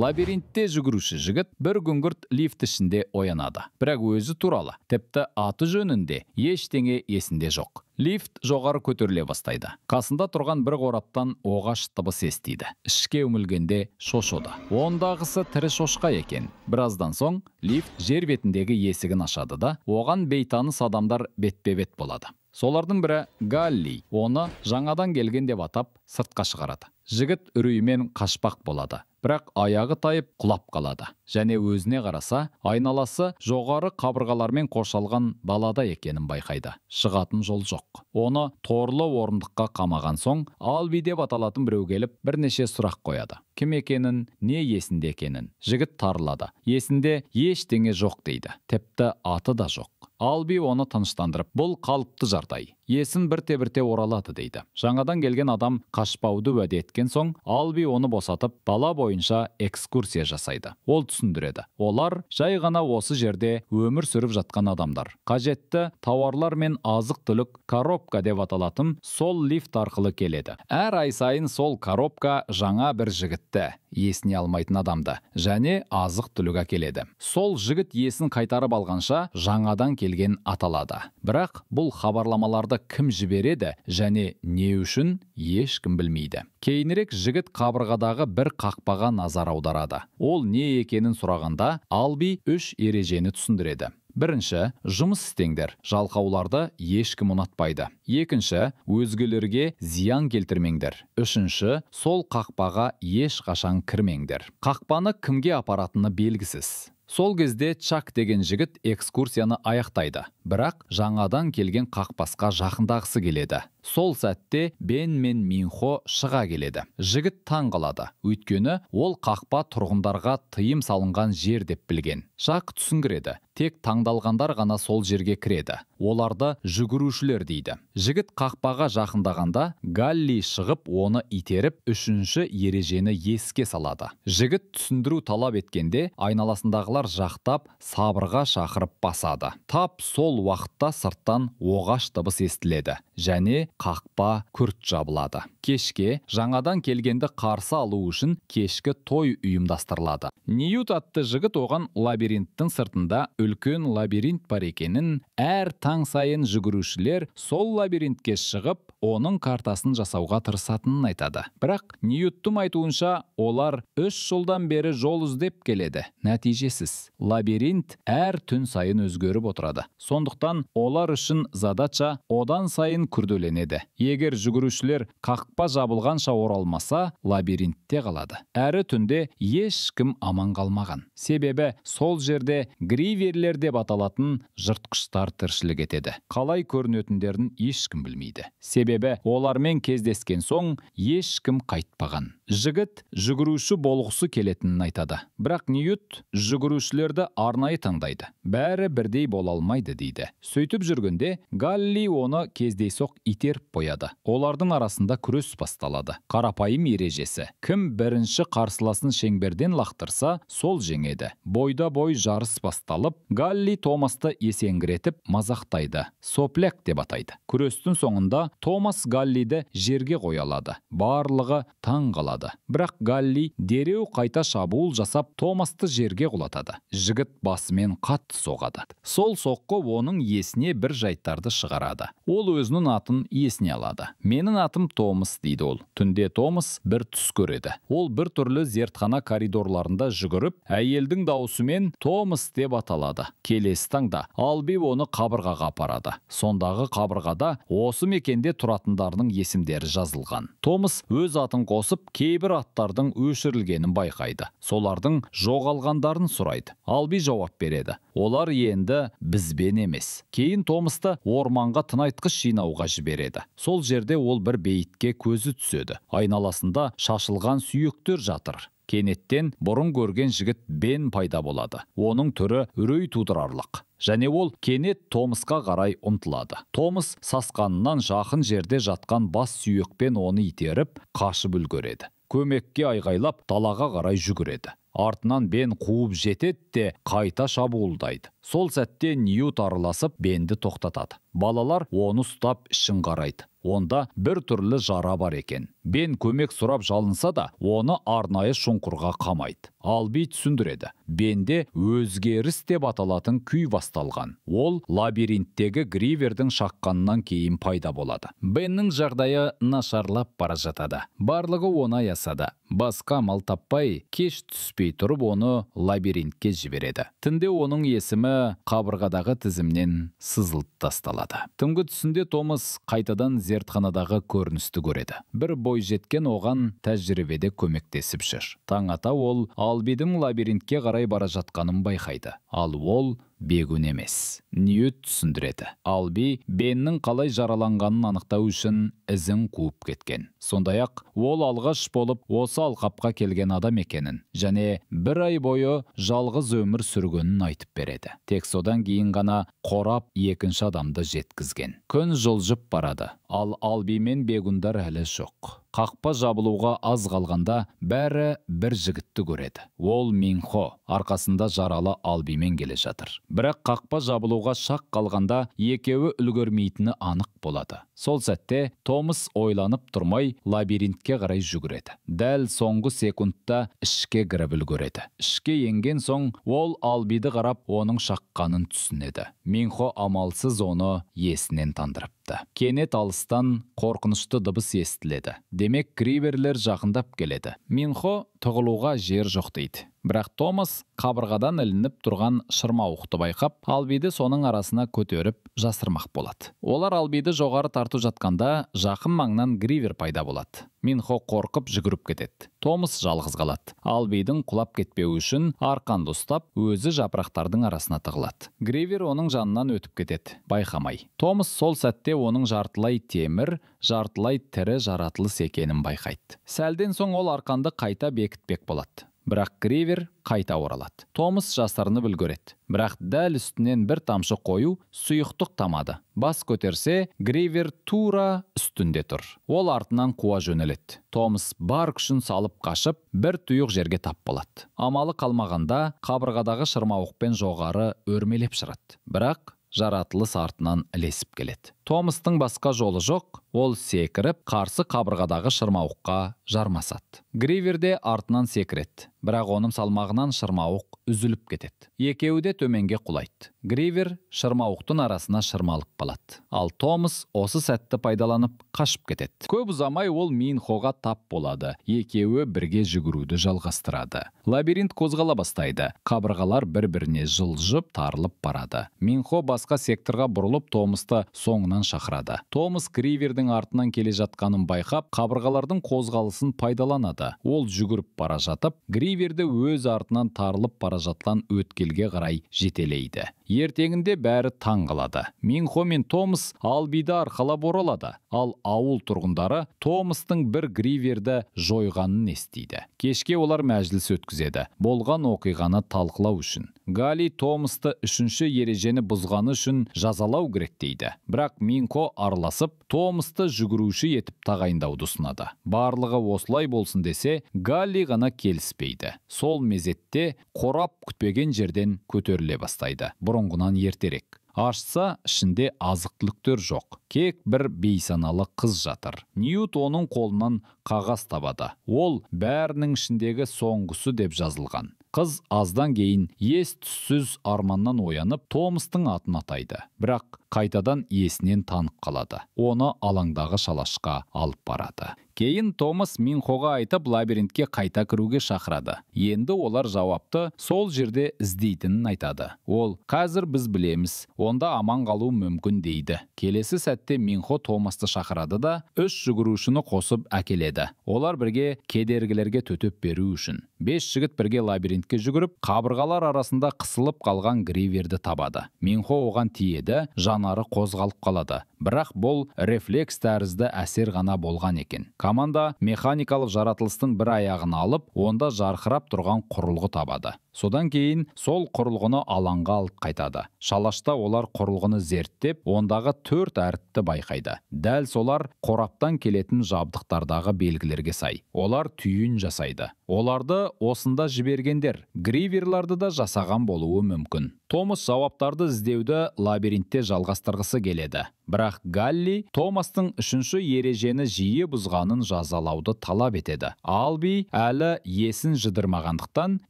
Лабиринтте жүгіруші жігіт бір күңгірт лифт ішінде оянады. Бірақ өзі туралы, тіпті аты жөнінде ештеңе есінде жоқ. Лифт жоғары көтеріле бастайды. Қасында тұрған бір қораптан оғаш дыбыс естиді. Ішке үмілгенде шошыды. Ондағысы тірі шошқа екен. Біраздан соң лифт жер бетіндегі есігін ашады да, оған бейтаныс адамдар бетпе-бет болады. Солардың бірі Галли, оны жаңадан келген деп атап сыртқа шығарады. Жігіт үреймен қашпақ болады. Бірақ аяғы тайып құлап қалады. Және өзіне қараса, айналасы жоғары қабырғалармен қоршалған балада екенін байқайды. Шығатын жол жоқ. Оны торлы орындыққа қамаған соң, Алби деп аталатын біреу келіп, бірнеше сұрақ қояды. Кім екенін, не есінде екенін. Жігіт тарылады. Есінде ештеңе жоқ дейді. Тіпті аты да жоқ. Алби оны тыныштандырып, бұл қалыпты жағдай. Есін бірте-бірте оралады дейді. Жаңадан келген адам қашпауды уәде еткен соң, Алби оны босатып, бала бойынша экскурсия жасайды. Ол түсіндіреді. Олар жай ғана осы жерде өмір сүріп жатқан адамдар. Қажетті тауарлар мен азық-түлік коробка деп аталатын сол лифт арқылы келеді. Әр ай сайын сол коробка жаңа бір жігітті, есіне алмайтын адамды, және азық-түлік әкеледі. Сол жігіт есін қайтарып алғанша жаңадан келген аталады. Бірақ бұл хабарламаларды кім жібереді және не үшін ешкім білмейді. Кейінірек жігіт қабырғадағы бір қақпаға назар аударады. Ол не екенін сұрағанда, Алби 3 ережені түсіндіреді. Бірінші, жұмыс істеңдер. Жалқауларды ешкім ұнатпайды. Екінші, өзгелерге зиян келтірмеңдер. Үшінші, сол қақпаға ешқашан кірмеңдер. Қақпаны кімге апаратыны белгісіз. Сол кезде Чак деген жігіт экскурсияны аяқтайды. Бірақ жаңадан келген қақпасқа жақындағысы келеді. Сол сәтте Бен мен Минхо шыға келеді. Жігіт таң қалады. Өйткені ол қақпа тұрғындарға тыйым салынған жер деп білген. Чак түсіндіреді. Тек таңдалғандар ғана сол жерге кіреді. Оларды жүгірушілер дейді. Жігіт қақпаға жақындағанда Галли шығып, оны итеріп, 3-ші ережені еске салады. Жігіт түсіндіру талап еткенде, айналасындағылар жақтап, сабырға шақырып басады. Тап сол уақытта сырттан оғаш дыбыс естіледі. Және қақпа күрт жабылады. Кешке жаңадан келгенді қарсы алу үшін кешкі той ұйымдастырылады. Ньют атты жігіт оған лабиринттің сыртында үлкен лабиринт бар екенін, әр таң сайын жүгірушілер сол лабиринтке шығып, оның картасын жасауға тырысатынын айтады. Бірақ Ньюттың айтуынша, олар 3 жылдан бері жол іздеп келеді. Нәтижесіз. Лабиринт әр түн сайын өзгеріп отырады. Сондықтан олар үшін задача одан сайын күрделенеді. Егер жүгірушілер қақпа жабылғанша оралмаса, лабиринтте қалады. Әрі түнде ешкім аман қалмаған. Себебі сол жерде гриверлер деп аталатын жыртқыштар тіршілік етеді. Қалай көрінетіндерін ешкім білмейді. Себебі олармен кездескен соң ешкім қайтпаған. Жігіт жүгіруші болғысы келетінін айтады. Бірақ Ньют жүгірушілерді арнайы таңдайды. Бәрі бірдей бола алмайды дейді. Сөйтіп жүргенде Галли оны кездейсоқ итеріп қояды. Олардың арасында күрес басталады. Қарапайым ережесі. Кім бірінші қарсыласын шеңберден лақтырса, сол жеңеді. Бойда-бой жарыс басталып, Галли Томасты есеңгіретіп мазақтайды. Сопляк деп атайды. Күрестің соңында Томас Галлиді жерге қоя алады. Барлығы таң қалады. Бірақ Галли дереу қайта шабуыл жасап, Томасты жерге құлатады. Жігіт басымен қатты соғады. Сол соққы оның есіне бір жайттарды шығарады. Ол өзінің атын есіне алады. Менің атым Томас дейді ол. Түнде Томас бір түс көреді. Ол бір түрлі зертхана коридорларында жүгіріп, әйелдің даусымен Томас деп аталады. Келесі таңда Алби оны қабырғаға апарады. Сондағы қабырғада осы мекенде тұратындардың есімдері жазылған. Томас өз атын қосып, кейбір аттардың өшірілгенін байқайды. Солардың жоғалғандарын сұрайды. Алби жауап береді. Олар енді бізбен емес. Кейін Томасты орманға тыңайтқыш жинауға жібереді. Сол жерде ол бір бейітке көзі түседі. Айналасында шашылған сүйектер жатыр. Кенеттен бұрын көрген жігіт Бен пайда болады. Оның түрі үрей тудырарлық. Және ол кенет Томасқа қарай ұмтылады. Томас сасқанынан жақын жерде жатқан бас сүйекпен оны итеріп, қашып үлгереді. Көмекке айғайлап, далаға қарай жүгіреді. Артынан Бен қуып жетеді де қайта шабуылдайды. Сол сәтте Ньют араласып Бенді тоқтатады. Балалар оны ұстап ішін қарайды. Онда бір түрлі жара бар екен. Бен көмек сұрап жалынса да, оны арнайы шұңқырға қамайды. Алби түсіндіреді. Бенде өзгеріс деп аталатын күй басталған. Ол лабиринттегі Гривердің шаққанынан кейін пайда болады. Беннің жағдайы нашарлап бара жатады. Барлығы оңай асады. Басқа амал таппай, кеш түспей тұрып оны лабиринтке жібереді. Түнде оның есімі қабырғадағы тізімнен сызылып тасталады. Түнгі түсінде Томас қайтадан зертханадағы көріністі көреді. Бір бойжеткен оған тәжірибеде көмектесіп жүр. Таң ата ол Албидің лабиринтке қарай бара жатқанын байқайды. Ал ол бегун емес. Ньют түсіндіреді. Алби Беннің қалай жараланғанын анықтау үшін ізін қуып кеткен. Сондай-ақ ол алғаш болып осы алқапқа келген адам екенін және бір ай бойы жалғыз өмір сүргенін айтып береді. Тек содан кейін ғана қорап екінші адамды жеткізген. Күн жылжып барады. Ал Алби мен бегундар әлі жоқ. Қақпа жабылуға аз қалғанда бәрі бір жігітті көреді. Ол Минхо, арқасында жаралы Албимен келе жатыр. Бірақ қақпа жабылуға шақ қалғанда екеуі үлгермейтіні анық болады. Сол сәтте Томас ойланып тұрмай лабиринтке қарай жүгіреді. Дәл соңғы секундта ішке кіріп үлгереді. Ішке енген соң ол Албиді қарап оның шаққанын түсінеді. Минхо амалсыз оны есінен тандырыпты. Кенет алыстан қорқынышты дыбыс естіледі. Демек Гриверлер жақындап келеді. Минхо тұғылуға жер жоқ дейді. Бірақ Томас қабырғадан ілініп тұрған шырмауықты байқап, Албиді соның арасына көтеріп жасырмақ болады. Олар Албиді жоғары тарту жатқанда жақын маңнан Гривер пайда болады. Минхо қорқып жүгіріп кетеді. Томас жалғыз қалады. Албидің құлап кетпеуі үшін арқанды ұстап, өзі жапырақтардың арасына тығылады. Гривер оның жанынан өтіп кетеді, байқамай. Томас сол сәтте оның жартылай темір, жартылай тірі жаратылыс екенін байқайды. Сәлден соң ол арқанды қайта бекітпек болады. Бірақ Гривер қайта оралады. Томас жасарынып үлгереді. Бірақ дәл үстінен бір тамшы қою сұйықтық тамады. Бас көтерсе, Гривер тура үстінде тұр. Ол артынан қуа жөнеледі. Томас бар күшін салып қашып, бір тұйық жерге тап болады. Амалы қалмағанда қабырғадағы шырмауықпен жоғары өрмелеп шығады. Бірақ жаратылыс артынан ілесіп келеді. Томастың басқа жолы жоқ, ол секіріп, қарсы қабырғадағы шырмауыққа жармасады. Гривер де артынан секіреді, бірақ оның салмағынан шырмауық үзіліп кетеді. Екеуі де төменге құлайды. Гривер шырмауықтың арасына шырмалып қалады. Ал Томас осы сәтті пайдаланып қашып кетеді. Көп ұзамай ол Минхоға тап болады. Екеуі бірге жүгіруді жалғастырады. Лабиринт қозғала бастайды. Қабырғалар бір-біріне жылжып, тарылып барады. Минхо басқа секторға бұрылып Томасты соңынан шақырады. Томас Гривердің артынан келе жатқанын байқап, қабырғалардың қозғалысын пайдаланады. Ол жүгіріп бара жатып, Гриверді өз артынан тарылып бара жатқан өткелге қарай жетелейді. Ертеңінде бәрі таң қалады. Минхо мен Томас Албиді арқалап оралады. Ал ауыл тұрғындары Томастың бір Гриверді жойғанын естиді. Кешке олар мәжіліс өткізеді. Болған оқиғаны талқылау үшін. Гали Томасты үшінші ережені бұзғаны үшін жазалау керек дейді. Бірақ Минхо араласып, Томасты жүгіруші етіп тағайындауды ұсынады. Барлығы осылай болсын десе, Гали ғана келіспейді. Сол мезетте қорап күтпеген жерден көтеріле бастайды. Бұрынғынан ертерек. Ашса, ішінде азық-түліктер жоқ. Кек бір бейсаналы қыз жатыр. Ньют оның қолынан қағаз табады. Ол бәрінің ішіндегі соңғысы деп жазылған. Қыз аздан кейін ес-түссіз арманнан оянып, Томастың атын атайды. Бірақ қайтадан есінен танып қалады. Оны алаңдағы шалашқа алып барады. Кейін Томас Минхоға айтып лабиринтке қайта кіруге шақырады. Енді олар жауапты сол жерде іздейтінін айтады. Ол, қазір біз білеміз, онда аман қалу мүмкін дейді. Келесі сәтте Минхо Томасты шақырады да, 3 жүгірушіні қосып әкеледі. Олар бірге кедергілерге төтеп беру үшін. 5 жігіт бірге лабиринтке жүгіріп, қабырғалар арасында қысылып қалған Гриверді табады. Минхо оған тиеді, жанары қозғалып қалады. Бірақ бұл рефлекс тәрізді әсер ғана болған екен. Команда механикалық жаратылыстың бір аяғын алып, онда жарқырап тұрған құрылғы табады. Содан кейін сол құрылғыны алаңға алып қайтады. Шалашта олар құрылғыны зерттеп, ондағы 4 әріпті байқайды. Дәл солар қораптан келетін жабдықтардағы белгілерге сай. Олар түйін жасайды. Оларды осында жібергендер, Гриверларды да жасаған болуы мүмкін. Томас жауаптарды іздеуді лабиринтте жалғастырғысы келеді. Бірақ Бірақ Галли Томастың үшінші ережені жиі бұзғанын жазалауды талап етеді. Алби әлі есін жыдырмағандықтан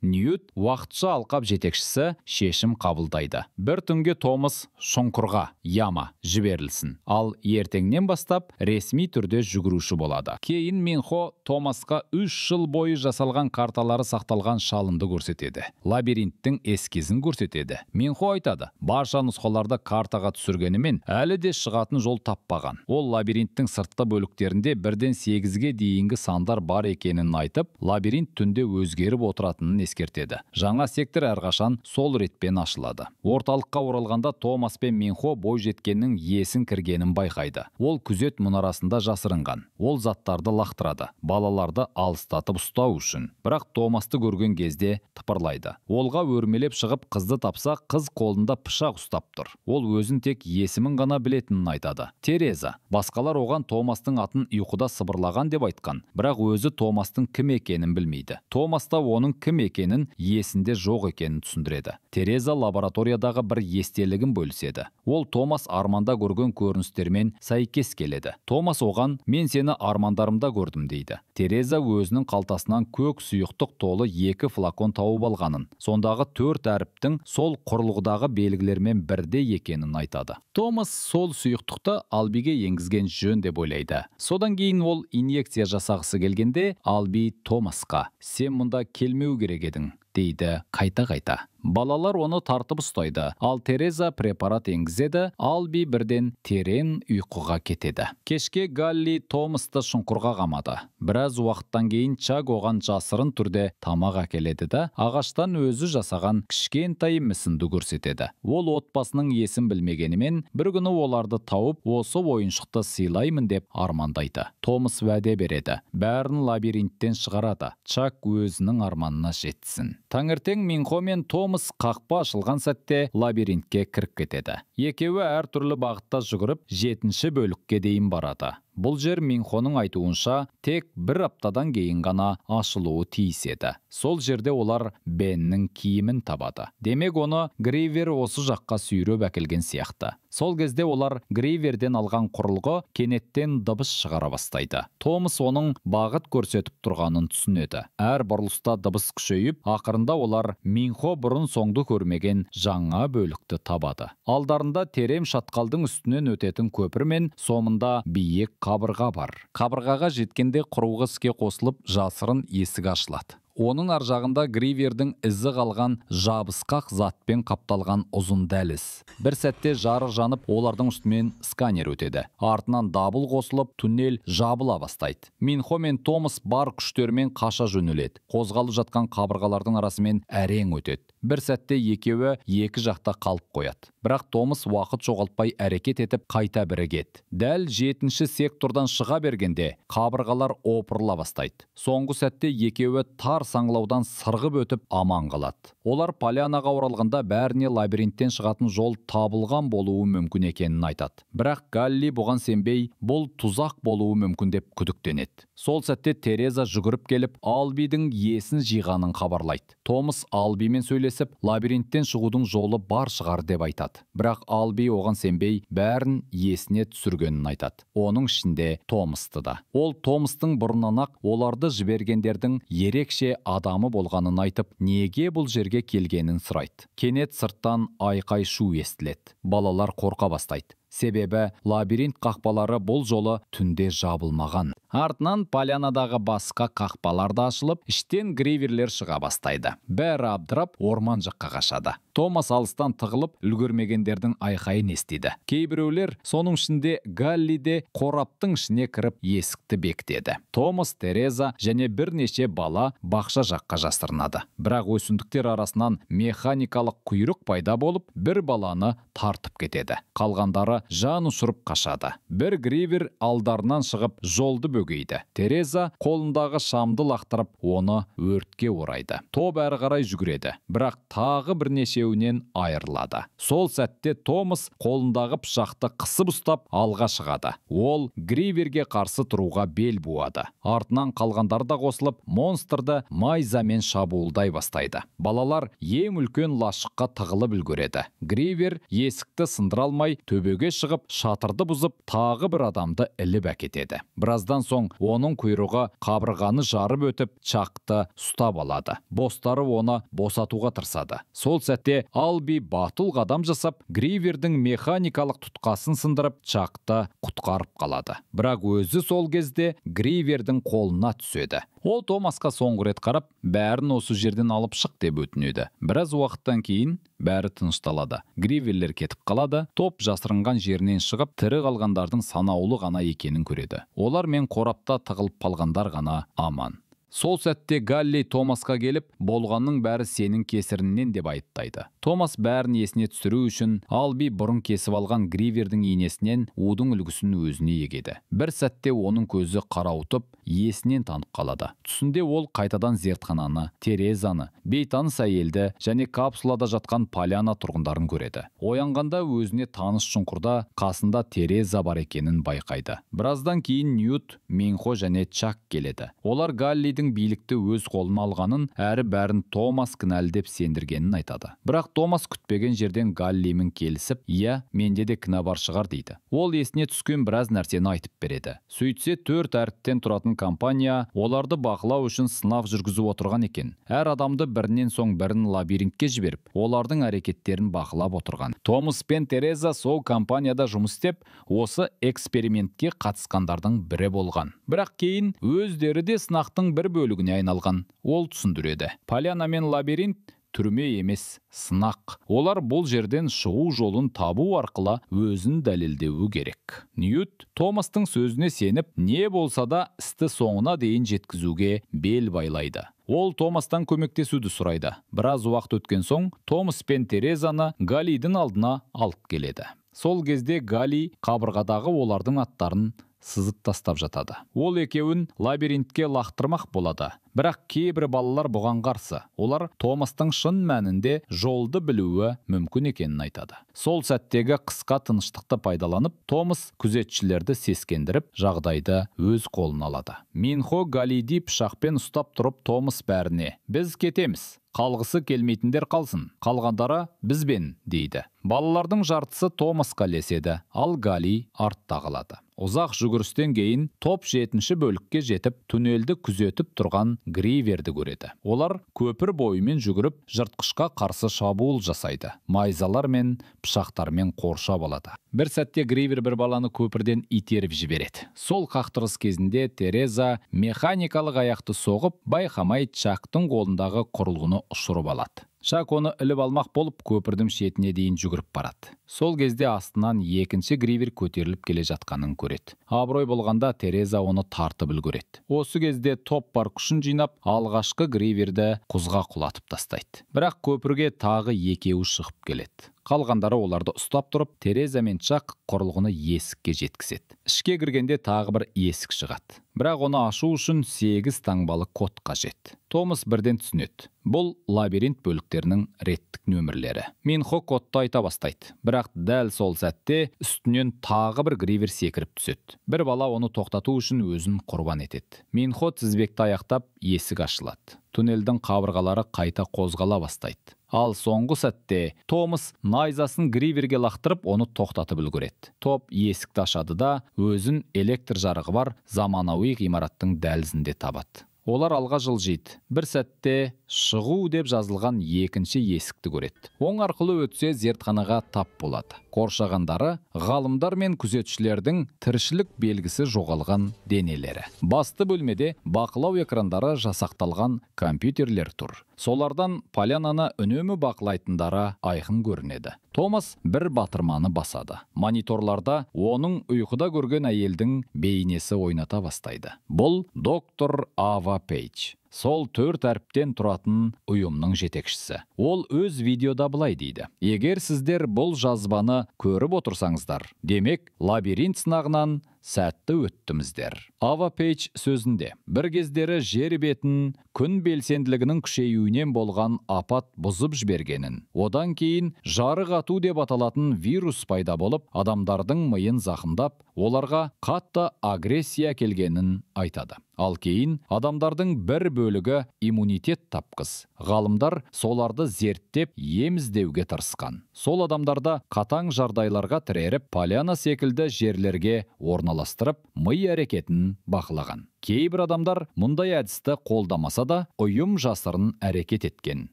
Ньют уақытша алқап жетекшісі шешім қабылдайды. Бір түнге Томас шұңқырға, яма жіберілсін. Ал ертеңнен бастап ресми түрде жүгіруші болады. Кейін Минхо Томасқа 3 жыл бойы жасалған карталары сақталған шалынды көрсетеді. Лабиринттің эскизін көрсетеді. Минхо айтады, барша нұсқаларды картаға түсіргенімен әлі де шығатын жол таппаған. Ол лабириттің сыртқы бөліктерінде 1-ден 8-ге дейінгі сандар бар екенін айтып, лабиринт түнде өзгеріп отыратынын ескертеді. Жаңа сектор әрқашан сол ретпен ашылады. Орталыққа оралғанда Томас пен Минхо бойжеткеннің есін кіргенін байқайды. Ол күзет мұнарасында жасырынған. Ол заттарды лақтырады, балаларды алыстатып ұстау үшін. Бірақ Томасты көрген кезде тыпырлайды. Олға өрмелеп шығып қызды тапса, қыз қолында пышақ ұстап тұр. Ол өзін тек есімін ғана білетінін айтады. Тереза. Басқалар оған Томастың атын ұйқыда сыбырлаған деп айтқан, бірақ өзі Томастың кім екенін білмейді. Томас та оның кім екенін есінде жоқ екенін түсіндіреді. Тереза лабораториядағы бір естелігін бөліседі. Ол Томас арманда көрген көріністермен сәйкес келеді. Томас оған мен сені армандарымда көрдім дейді. Тереза өзінің қалтасынан көк сұйықтық толы 2 флакон тауып алғанын, сондағы 4 әріптің сол құрылғыдағы белгілермен бірде екенін айтады. Томас сол сұйықтықты Албиге енгізген жөн деп ойлайды. Содан кейін ол инъекция жасағысы келгенде Алби Томасқа сен мұнда келмеу керек едің дейді қайта-қайта. Балалар оны тартып ұстайды, ал Тереза препарат енгізеді, Алби бірден терең ұйқыға кетеді. Кешке Галли Томасты шұңқырға қамады. Біраз уақыттан кейін Чаг оған жасырын түрде тамақ әкеледі да, ағаштан өзі жасаған кішкентай мүсінді көрсетеді. Ол отбасының есін білмегенімен, бір күні оларды тауып, осы ойыншықты сыйлаймын деп армандайды. Томас уәде береді, бәрін лабиринттен шығарады, Чаг өзінің арманына жетсін. Таңертең Минхо мен Томас қақпа ашылған сәтте лабиринтке кіріп кетеді. Екеуі әртүрлі бағытта жүгіріп, 7-ші бөлікке дейін барады. Бұл жер Минхоның айтуынша тек 1 аптадан кейін ғана ашылуы тиіс еді. Сол жерде олар Беннің киімін табады. Демек оны Гривер осы жаққа сүйреп әкелген сияқты. Сол кезде олар Гриверден алған құрылғы кенеттен дыбыс шығара бастайды. Томас оның бағыт көрсетіп тұрғанын түсінеді. Әр бұрылыста дыбыс күшейіп, ақырында олар Минхо бұрын соңды көрмеген жаңа бөлікті табады. Алдарында терем шатқалдың үстінен өтетін көпір мен соңында биік қабырға бар. Қабырғаға жеткенде құрылғы іске қосылып, жасырын есік ашылады. Оның ар жағында Гривердің ізі қалған жабысқақ затпен қапталған ұзын дәліз. Бір сәтте жарық жанып, олардың үстімен сканер өтеді. Артынан дабыл қосылып, туннель жабыла бастайды. Минхо мен Томас бар күштермен қаша жөнеледі. Қозғалып жатқан қабырғалардың арасымен әрең өтеді. Бір сәтте екеуі екі жақта қалып қояды. Бірақ Томас уақыт жоғалтпай әрекет етіп қайта бірігеді. Дәл 7-ші сектордан шыға бергенде қабырғалар опырыла бастайды. Соңғы сәтте екеуі тар саңлаудан сырғып өтіп аман қалады. Олар полянаға оралғанда бәріне лабиринттен шығатын жол табылған болуы мүмкін екенін айтады. Бірақ Галли бұған сенбей, бұл тұзақ болуы мүмкін деп күдіктенеді. Сол сәтте Тереза жүгіріп келіп, Албидің есін жиғанын хабарлайды. Томас Албимен сөйлесіп, лабириттен шығудың жолы бар шығар деп айтады. Бірақ Алби оған сенбей, бәрін есіне түсіргенін айтады. Оның ішінде Томасты да. Ол Томастың бұрыннан-ақ оларды жібергендердің ерекше адамы болғанын айтып, неге бұл жерге келгенін сұрайды. Кенет сырттан айқай шу естіледі. Балалар қорқа бастайды. Себебі лабиринт қақпалары бұл жолы түнде жабылмаған. Артынан полянадағы басқа қақпалар да ашылып, іштен Гриверлер шыға бастайды. Бәрі абдырап, орман жаққа қашады. Томас алыстан тығылып, үлгермегендердің айқайын естиді. Кейбіреулер, соның ішінде Галли де қораптың ішіне кіріп есікті бекітеді. Томас, Тереза және бірнеше бала бақша жаққа жасырынады. Бірақ өсімдіктер арасынан механикалық құйрық пайда болып, бір баланы тартып кетеді. Қалғандары жан ұшырып қашады. Бір Гривер алдарынан шығып жолды бөгейді. Тереза қолындағы шамды лақтырып, оны өртке орайды. Топ әрі қарай жүгіреді, бірақ тағы бірнешеуінен айырылады. Сол сәтте Томас қолындағы пышақты қысып ұстап алға шығады. Ол Гриверге қарсы тұруға бел буады. Артынан қалғандар да қосылып, монстрды майзамен шабуылдай бастайды. Балалар ең үлкен лашыққа тығылып үлгереді. Гривер есікті сындыра алмай төбеге шығып, шатырды бұзып, тағы бір адамды іліп әкетеді. Біраздан соң оның құйрығы қабырғаны жарып өтіп, Чакты ұстап алады. Бостары оны босатуға тырысады. Сол сәтте Алби батыл қадам жасап, Гривердің механикалық тұтқасын сындырып, Чакты құтқарып қалады. Бірақ өзі сол кезде Гривердің қолына түседі. Ол Томасқа соңғы рет қарап, бәрін осы жерден алып шық деп өтінеді. Біраз уақыттан кейін бәрі тынышталады. Гриверлер кетіп қалады. Топ жасырынған жерінен шығып, тірі қалғандардың санаулы ғана екенін көреді. Олар мен қорапта тығылып қалғандар ғана аман. Сол сәтте Галли Томасқа келіп, болғанның бәрі сенің кесірінен деп айыптайды. Томас бәрін есіне түсіру үшін Алби бұрын кесіп алған Гривердің инесінен удың үлгісін өзіне егеді. Бір сәтте оның көзі қарауытып, есінен танып қалады. Түсінде ол қайтадан зертхананы, Терезаны, бейтаныс әйелді және капсулада жатқан Поляна тұрғындарын көреді. Оянғанда өзіне таныс шұңқырда қасында Тереза бар екенін байқайды. Біраздан кейін Ньют, Минхо және Чак келеді. Олар Галлидің билікті өз қолына алғанын, әрі бәрін Томас кінәлі деп сендіргенін айтады. Бірақ Томас күтпеген жерден Галлимен келісіп, «Иә, менде де кінә бар шығар» дейді. Ол есіне түскен біраз нәрсені айтып береді. Сөйтсе 4 әріптен тұратын компания оларды бақылау үшін сынақ жүргізіп отырған екен. Әр адамды бірінен соң бірін лабиринтке жіберіп, олардың әрекеттерін бақылап отырған. Томас пен Тереза сол компанияда жұмыс істеп, осы экспериментке қатысқандардың бірі болған. Бірақ кейін өздері де сынақтың бір бөлігіне айналған. Ол түсіндіреді. Поляна мен лабиринт түрме емес, сынақ. Олар бұл жерден шығу жолын табу арқылы өзін дәлелдеуі керек. Ньют Томастың сөзіне сеніп, не болса да істі соңына дейін жеткізуге бел байлайды. Ол Томастан көмектесуді сұрайды. Біраз уақыт өткен соң Томас пен Терезаны Галлидің алдына алып келеді. Сол кезде Галли қабырғадағы олардың аттарын сызып тастап жатады. Ол екеуін лабиринтке лақтырмақ болады. Бірақ кейбір балалар бұған қарсы. Олар Томастың шын мәнінде жолды білуі мүмкін екенін айтады. Сол сәттегі қысқа тыныштықты пайдаланып, Томас күзетшілерді сескендіріп, жағдайды өз қолына алады. Минхо Галлиді пышақпен ұстап тұрып, Томас бәріне: «Біз кетеміз. Қалғысы келмейтіндер қалсын, қалғандары бізбен» дейді. Балалардың жартысы Томасқа ілеседі, ал Галли артта қалады. Ұзақ жүгірістен кейін топ 7-ші бөлікке жетіп, түнелді күзетіп тұрған Гриверді көреді. Олар көпір бойымен жүгіріп, жыртқышқа қарсы шабуыл жасайды. Майзалар мен пышақтармен қоршап алады. Бір сәтте Гривер бір баланы көпірден итеріп жібереді. Сол қақтырыс кезінде Тереза механикалық аяқты соғып, байқамай Чактың қолындағы құрылғыны ұшырып алады. Чак оны іліп алмақ болып, көпірдің шетіне дейін жүгіріп барады. Сол кезде астынан екінші Гривер көтеріліп келе жатқанын көреді. Абырой болғанда Тереза оны тартып үлгереді. Осы кезде топ бар күшін жинап, алғашқы Гриверді құзға құлатып тастайды. Бірақ көпірге тағы екеуі шығып келеді. Қалғандары оларды ұстап тұрып, Тереза мен Чак құрылғыны есікке жеткізеді. Ішке кіргенде тағы бір есік шығады. Бірақ оны ашу үшін 8 таңбалы код қажет. Томас бірден түсінеді. Бұл лабиринт бөліктерінің реттік нөмірлері. Минхо кодты айта бастайды. Бірақ дәл сол сәтте үстінен тағы бір Гривер секіріп түседі. Бір бала оны тоқтату үшін өзін құрбан етеді. Минхо тізбекті аяқтап, есік ашылады. Туннелдің қабырғалары қайта қозғала бастайды. Ал соңғы сәтте Томас найзасын Гриверге лақтырып, оны тоқтатып үлгереді. Топ есікті ашады да, өзін электр жарығы бар заманауи ғимараттың дәлізінде табады. Олар алға жылжиды. Бір сәтте шығу деп жазылған екінші есікті көреді. Оң арқылы өтсе зертханаға тап болады. Қоршағандары ғалымдар мен күзетшілердің тіршілік белгісі жоғалған денелері. Басты бөлмеде бақылау экрандары жасақталған компьютерлер тұр. Солардан Полянаны үнемі бақылайтындары айқын көрінеді. Томас бір батырманы басады. Мониторларда оның ұйқыда көрген әйелдің бейнесі ойната бастайды. Бұл доктор Ава Пейдж. Сол 4 әріптен тұратын ұйымның жетекшісі. Ол өз видеода былай дейді: «Егер сіздер бұл жазбаны көріп отырсаңыздар, демек лабиринт сынағынан сәтті өттіміздер». Ава Пейдж сөзінде: «Бір кездері жер бетін күн белсенділігінің күшеюінен болған апат бұзып жібергенін, одан кейін жарық ату деп аталатын вирус пайда болып, адамдардың миын зақымдап, оларға қатты агрессия келгенін айтады. Ал кейін адамдардың бір бөлігі иммунитет тапқыз. Ғалымдар соларды зерттеп еміздеуге тырысқан. Сол адамдарда қатаң жағдайларға тіреріп, поляна секілді жерлерге орналастырып, ми әрекетін бақылаған. Кейбір адамдар мұндай әдісті қолдамаса да, ұйым жасырын әрекет еткен.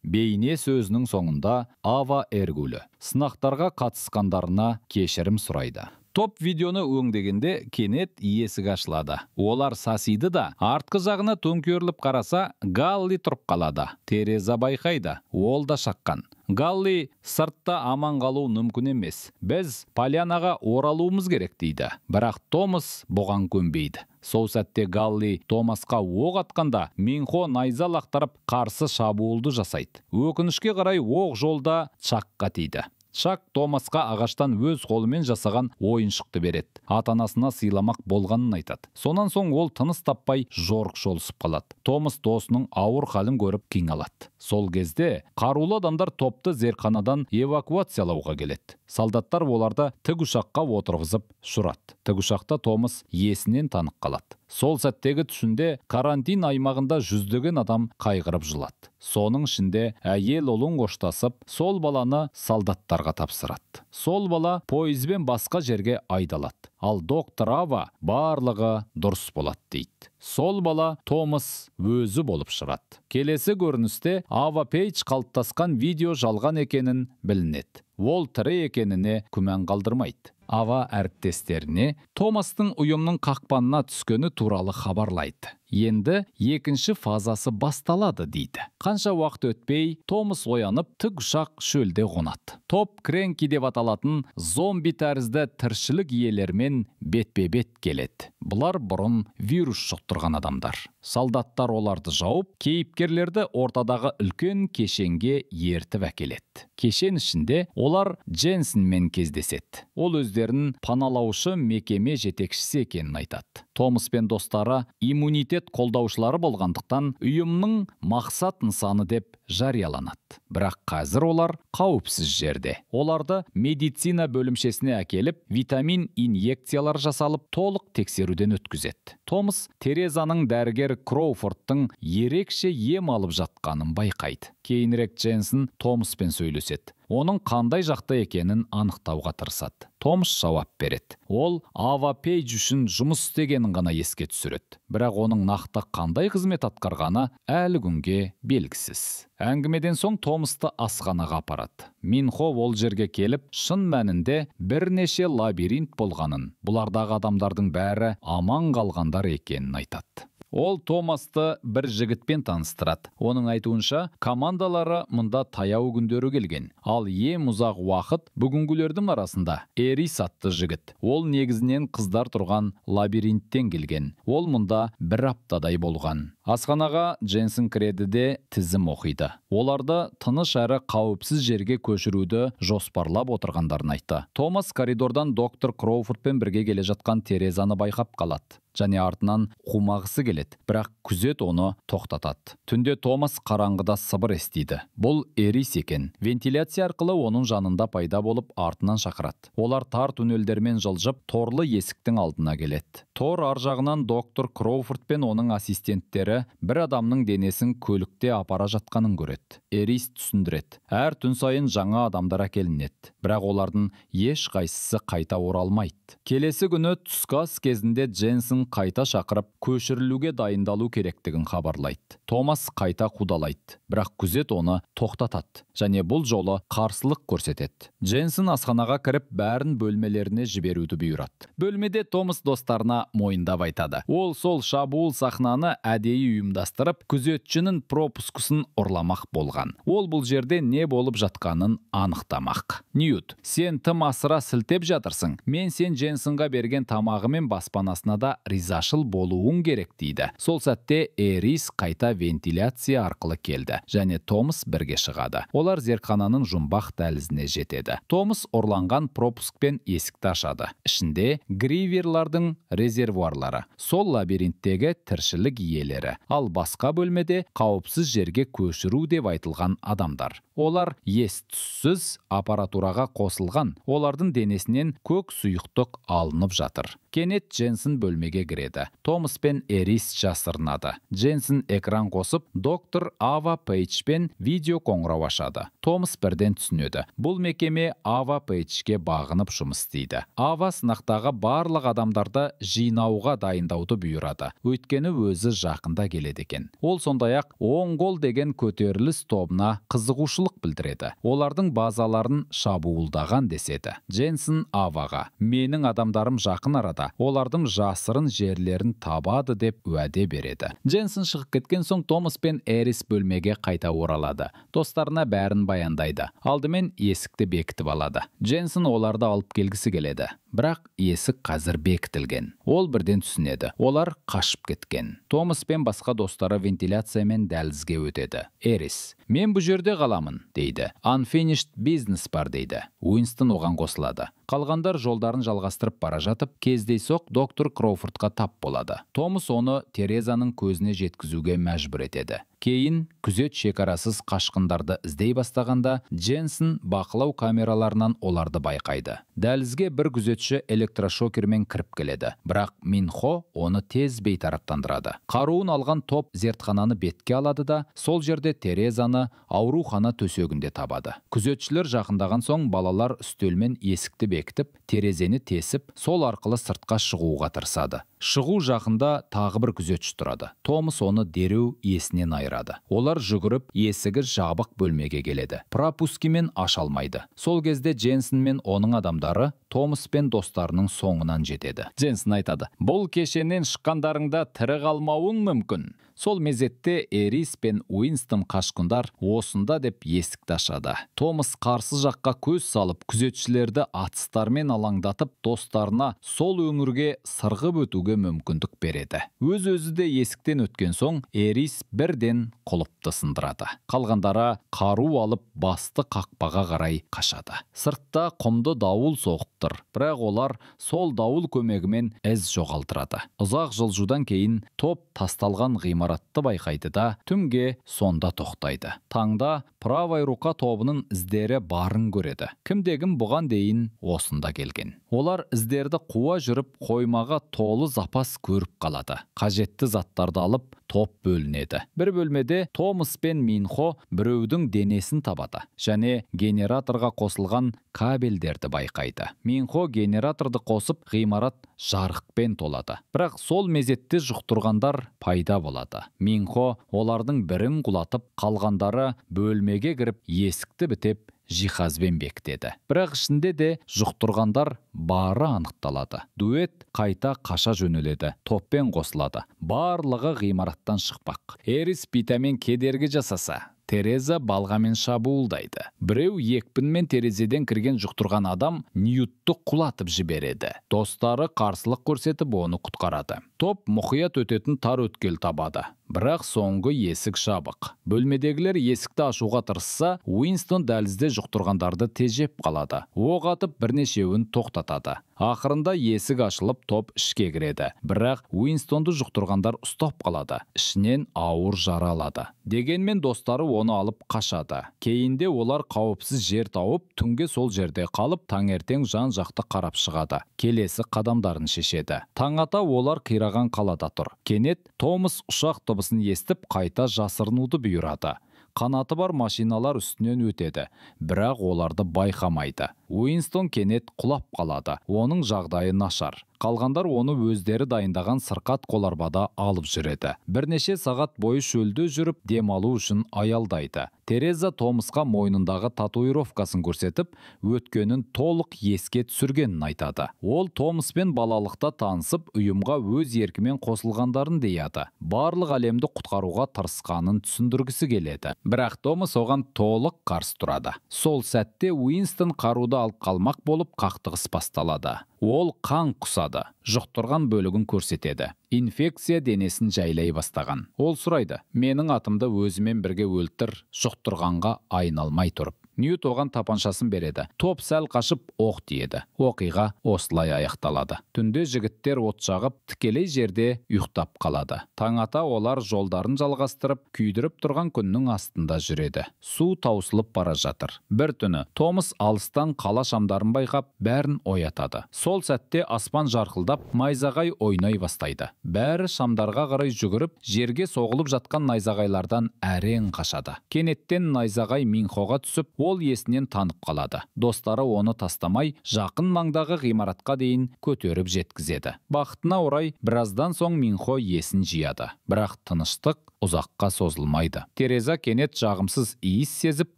Бейне сөзінің соңында Ава Эргулі сынақтарға қатысқандарына кешірім сұрайды. Топ видеоны өңдегенде кенет есік ашылады. Олар сасиды да, артқы жағына төңкеріліп қараса, Галли тұрып қалады. Тереза байқайды, ол да шаққан. Галли сыртта аман қалу мүмкін емес. Біз полянаға оралуымыз керек дейді. Бірақ Томас бұған көнбейді. Сол сәтте Галли Томасқа оқ атқанда, Минхо найза лақтырып қарсы шабуылды жасайды. Өкінішке қарай оқ жолда Чакқа тиді. Чак Томасқа ағаштан өз қолымен жасаған ойыншықты береді. Ата-анасына сыйламақ болғанын айтады. Сонан соң ол тыныс таппай жорық жолысып қалады. Томас досының ауыр халін көріп қиналады. Сол кезде қарулы адамдар топты зертханадан эвакуациялауға келеді. Солдаттар оларды тікұшаққа отырғызып ұшырады. Тікұшақта Томас есінен танып қалады. Сол сәттегі түсінде карантин аймағында жүздеген адам қайғырып жылады. Соның ішінде әйел ұлын қоштасып, сол баланы солдаттарға тапсырады. Сол бала пойызбен басқа жерге айдалады. Ал доктор Ава барлығы дұрыс болады дейді. Сол бала Томас өзі болып шығады. Келесі көріністе Ава Пейдж қалыптасқан видео жалған екенін білінеді. Ол тірі екеніне күмән қалдырмайды. Ава әріптестеріне Томастың ұйымның қақпанына түскені туралы хабарлайды. Енді екінші фазасы басталады дейді. Қанша уақыт өтпей, Томас оянып, тікұшақ шөлде қонады. Топ Кренки деп аталатын зомби тәрізді тіршілік иелермен бетпе-бет келеді. Бұлар бұрын вирус жұқтырған адамдар. Солдаттар оларды жауып, кейіпкерлерді ортадағы үлкен кешенге ертіп әкеледі. Кешен ішінде олар Дженсенмен кездеседі. Ол өздерін паналаушы мекеме жетекшісі екенін айтады. Томас пен достары иммунитет қолдаушылары болғандықтан ұйымның мақсат нысаны деп жарияланады. Бірақ қазір олар қауіпсіз жерде. Оларды медицина бөлімшесіне әкеліп, витамин инъекциялар жасалып, толық тексеруден өткізеді. Томас Терезаның дәрігер Кроуфордтың ерекше ем алып жатқанын байқайды. Кейінірек Дженсен Томаспен сөйлеседі. Оның қандай жақта екенін анықтауға тырысады. Томас жауап береді. Ол Ава Пейдж үшін жұмыс істегенін ғана еске түсіреді. Бірақ оның нақты қандай қызмет атқарғаны әлі күнге белгісіз. Әңгімеден соң Томасты асханаға апарады. Минхо ол жерге келіп, шын мәнінде бірнеше лабиринт болғанын, бұлардағы адамдардың бәрі аман қалғандар екенін айтады. Ол Томасты бір жігітпен таныстырады. Оның айтуынша, командалары мұнда таяу күндері келген. Ал ең ұзақ уақыт бүгінгілердің арасында Эрис атты жігіт. Ол негізінен қыздар тұрған лабиринттен келген. Ол мұнда бір аптадай болған. Асханаға Дженсен кіреді де тізім оқиды. Оларды тыныш әрі қауіпсіз жерге көшіруді жоспарлап отырғандарын айтты. Томас коридордан доктор Кроуфордпен бірге келе жатқан Терезаны байқап қалады. Және артынан қумағысы келеді, бірақ күзет оны тоқтатады. Түнде Томас қараңғыда сыбыр естиді. Бұл Эрис екен. Вентиляция арқылы оның жанында пайда болып артынан шақырады. Олар тар түнелдермен жылжып, торлы есіктің алдына келеді. Тор ар жағынан доктор Кроуфорд пен оның ассистенттері бір адамның денесін көлікте апара жатқанын көреді. Эрис түсіндіреді. Әр түн сайын жаңа адамдар әкелінеді. Бірақ олардың еш қайсысы қайта оралмайды. Келесі күні түскі ас кезінде Дженсен қайта шақырып, көшірілуге дайындалу керектігін хабарлайды. Томас қайта қудалайды, бірақ күзет оны тоқтатады, және бұл жолы қарсылық көрсетеді. Дженсен асханаға кіріп, бәрін бөлмелеріне жіберуді бұйырады. Бөлмеде Томас достарына мойындап айтады. Ол сол шабуыл сахнаны әдейі ұйымдастырып, күзетшінің пропускысын ұрламақ болған. Ол бұл жерде не болып жатқанын анықтамақ. Ньют, сен тым асыра сілтеп жатырсың. Мен сен Дженсенға берген тамағы мен баспанасына да ризашыл болуың керек дейді. Сол сәтте Эрис қайта вентиляция арқылы келді, және Томас бірге шығады. Олар зертхананың жұмбақ дәлізіне жетеді. Томас ұрланған пропускпен есікті ашады. Ішінде гриверлардың резервуарлары, сол лабиринттегі тіршілік иелері, ал басқа бөлмеде қауіпсіз жерге көшіру деп айтылған адамдар. Олар ес-түссіз аппаратураға қосылған. Олардың денесінен көк сұйықтық алынып жатыр. Кенет Дженсен бөлмеге кіреді. Томас пен Эрис жасырынады. Дженсен экран қосып, доктор Ава Пейдж пен видео қоңырау ашады. Томас бірден түсінеді. Бұл мекеме Ава Пейджге бағынып жұмыс істейді. Ава сынақтағы барлық адамдарды жинауға дайындауды бұйырады. Өйткені өзі жақында келеді екен. Ол сондай-ақ оңғол деген көтеріліс тобына қызығушылық білдіреді. Олардың базаларын шабуылдаған деседі. Дженсен Аваға: менің адамдарым жақын арада, олардың жасырын жерлерін табады деп уәде береді. Дженсен шығып кеткен соң Томас пен Эрис бөлмеге қайта оралады. Достарына бәрін баяндайды. Алдымен есікті бекітіп алады. Дженсен оларды алып келгісі келеді. Бірақ есік қазір бекітілген. Ол бірден түсінеді. Олар қашып кеткен. Томас пен басқа достары вентиляциямен дәлізге өтеді. Эрис: мен бұл жерде қаламын, дейді. Unfinished business бар, дейді. Уинстон оған қосылады. Қалғандар жолдарын жалғастырып бара жатып, кездейсоқ доктор Кроуфордқа тап болады. Томас оны Терезаның көзіне жеткізуге мәжбүр етеді. Кейін күзет шекарасыз қашқындарды іздей бастағанда, Дженсен бақылау камераларынан оларды байқайды. Дәлізге бір күзетші электрошокермен кіріп келеді. Бірақ Минхо оны тез бейтараптандырады. Қаруын алған топ зертхананы бетке алады да, сол жерде Терезаны аурухана төсегінде табады. Күзетшілер жақындаған соң балалар үстелмен есікті бекітіп, терезені тесіп, сол арқылы сыртқа шығуға тырысады. Шығу жақында тағы бір күзетші тұрады. Томас оны дереу есінен айырады. Олар жүгіріп, есігі жабық бөлмеге келеді. Пропускімен аша алмайды. Сол кезде Дженсен мен оның адамдары Томас пен достарының соңынан жетеді. Дженсен айтады: бұл кешеннен шыққандарыңда тірі қалмауың мүмкін. Сол мезетте Эрис пен Уинстон қашқындар осында деп есікті ашады. Томас қарсы жаққа көз салып, күзетшілерді атыстармен алаңдатып, достарына сол өңірге сырғып өтуге мүмкіндік береді. Өз-өзі де есіктен өткен соң, Эрис бірден құлыпты сындырады. Қалғандары қару алып басты қақпаға қарай қашады. Сыртта құмды дауыл соғып тұр, бірақ олар сол дауыл көмегімен із жоғалтырады. Ұзақ жылжудан кейін топ тасталған ғимаратты байқайды да, түнге сонда тоқтайды. Таңда правай рука тобының іздері барын көреді. Кімдегім бұған дейін осында келген. Олар іздерді қуа жүріп, қоймаға толы запас көріп қалады. Қажетті заттарды алып, топ бөлінеді. Бір бөлмеде Томас пен Минхо біреудің денесін табады және генераторға қосылған кабельдерді байқайды. Минхо генераторды қосып, ғимарат жарықпен толады. Бірақ сол мезетте жұқтырғандар пайда болады. Минхо олардың бірін құлатып, қалғандары бөлмеге кіріп, есікті бітеп, жиһазбен бекітеді. Бірақ ішінде де жұқтырғандар бары анықталады. Дуэт қайта қаша жөнеледі, топпен қосылады. Барлығы ғимараттан шықпақ. Эрис питамен кедергі жасаса, Тереза балғамен шабуылдайды. Біреу екпінмен терезеден кірген жұқтырған адам Ньютты құлатып жібереді. Достары қарсылық көрсетіп оны құтқарады. Топ мұқият өтетін тар өткел табады. Бірақ соңғы есік жабық. Бөлмедегілер есікті ашуға тырысса, Уинстон дәлізде жұқтырғандарды тежеп қалады. Оқ атып бірнешеуін тоқтатады. Ақырында есік ашылып, топ ішке кіреді. Бірақ Уинстонды жұқтырғандар ұстап қалады. Ішінен ауыр жара алады. Дегенмен достары оны алып қашады. Кейінде олар қауіпсіз жер тауып, түнге сол жерде қалып, таңертең жан-жақты қарап шығады. Келесі қадамдарын шешеді. Таң ата олар қираған қалада тұр. Кенет Томас ұшақ дыбысын естіп, қайта жасырынуды бұйырады. Қанаты бар машиналар үстінен өтеді, бірақ оларды байқамайды. Уинстон кенет құлап қалады. Оның жағдайы нашар. Қалғандар оны өздері дайындаған сырқат қоларбада алып жүреді. Бірнеше сағат бойы шөлде жүріп, демалу үшін аялдайды. Тереза Томасқа мойнындағы татуировкасын көрсетіп, өткенін толық еске түсіргенін айтады. Ол Томаспен балалықта танысып, ұйымға өз еркімен қосылғандарын deyады. Барлық әлемді құтқаруға тырысқанын түсіндіргісі келеді. Бірақ Томас оған толық қарсы тұрады. Сол сәтте Уинстон қаруды алып қалмақ болып, қақтығыс басталады. Ол қан құсады, жұқтырған бөлігін көрсетеді. Инфекция денесін жайлай бастаған. Ол сұрайды: менің атымды өзімен бірге өлтір, жұқтырғанға айналмай тұрып. Ньют оған тапаншасын береді. Топ сәл қашып оқ тиеді. Оқиға осылай аяқталады. Түнде жігіттер от жағып, тікелей жерде ұйықтап қалады. Таң ата олар жолдарын жалғастырып, күйдіріп тұрған күннің астында жүреді. Су таусылып бара жатыр. Бір түні Томас алыстан қала шамдарын байқап, бәрін оятады. Сол сәтте аспан жарқылдап, найзағай ойнай бастайды. Бәрі шамдарға қарай жүгіріп, жерге соғылып жатқан найзағайлардан әрең қашады. Кенеттен найзағай Минхоға түсіп, ол есінен танып қалады. Достары оны тастамай, жақын маңдағы ғимаратқа дейін көтеріп жеткізеді. Бақытына орай, біраздан соң Минхо есін жияды. Бірақ тыныштық ұзаққа созылмайды. Тереза кенет жағымсыз иіс сезіп,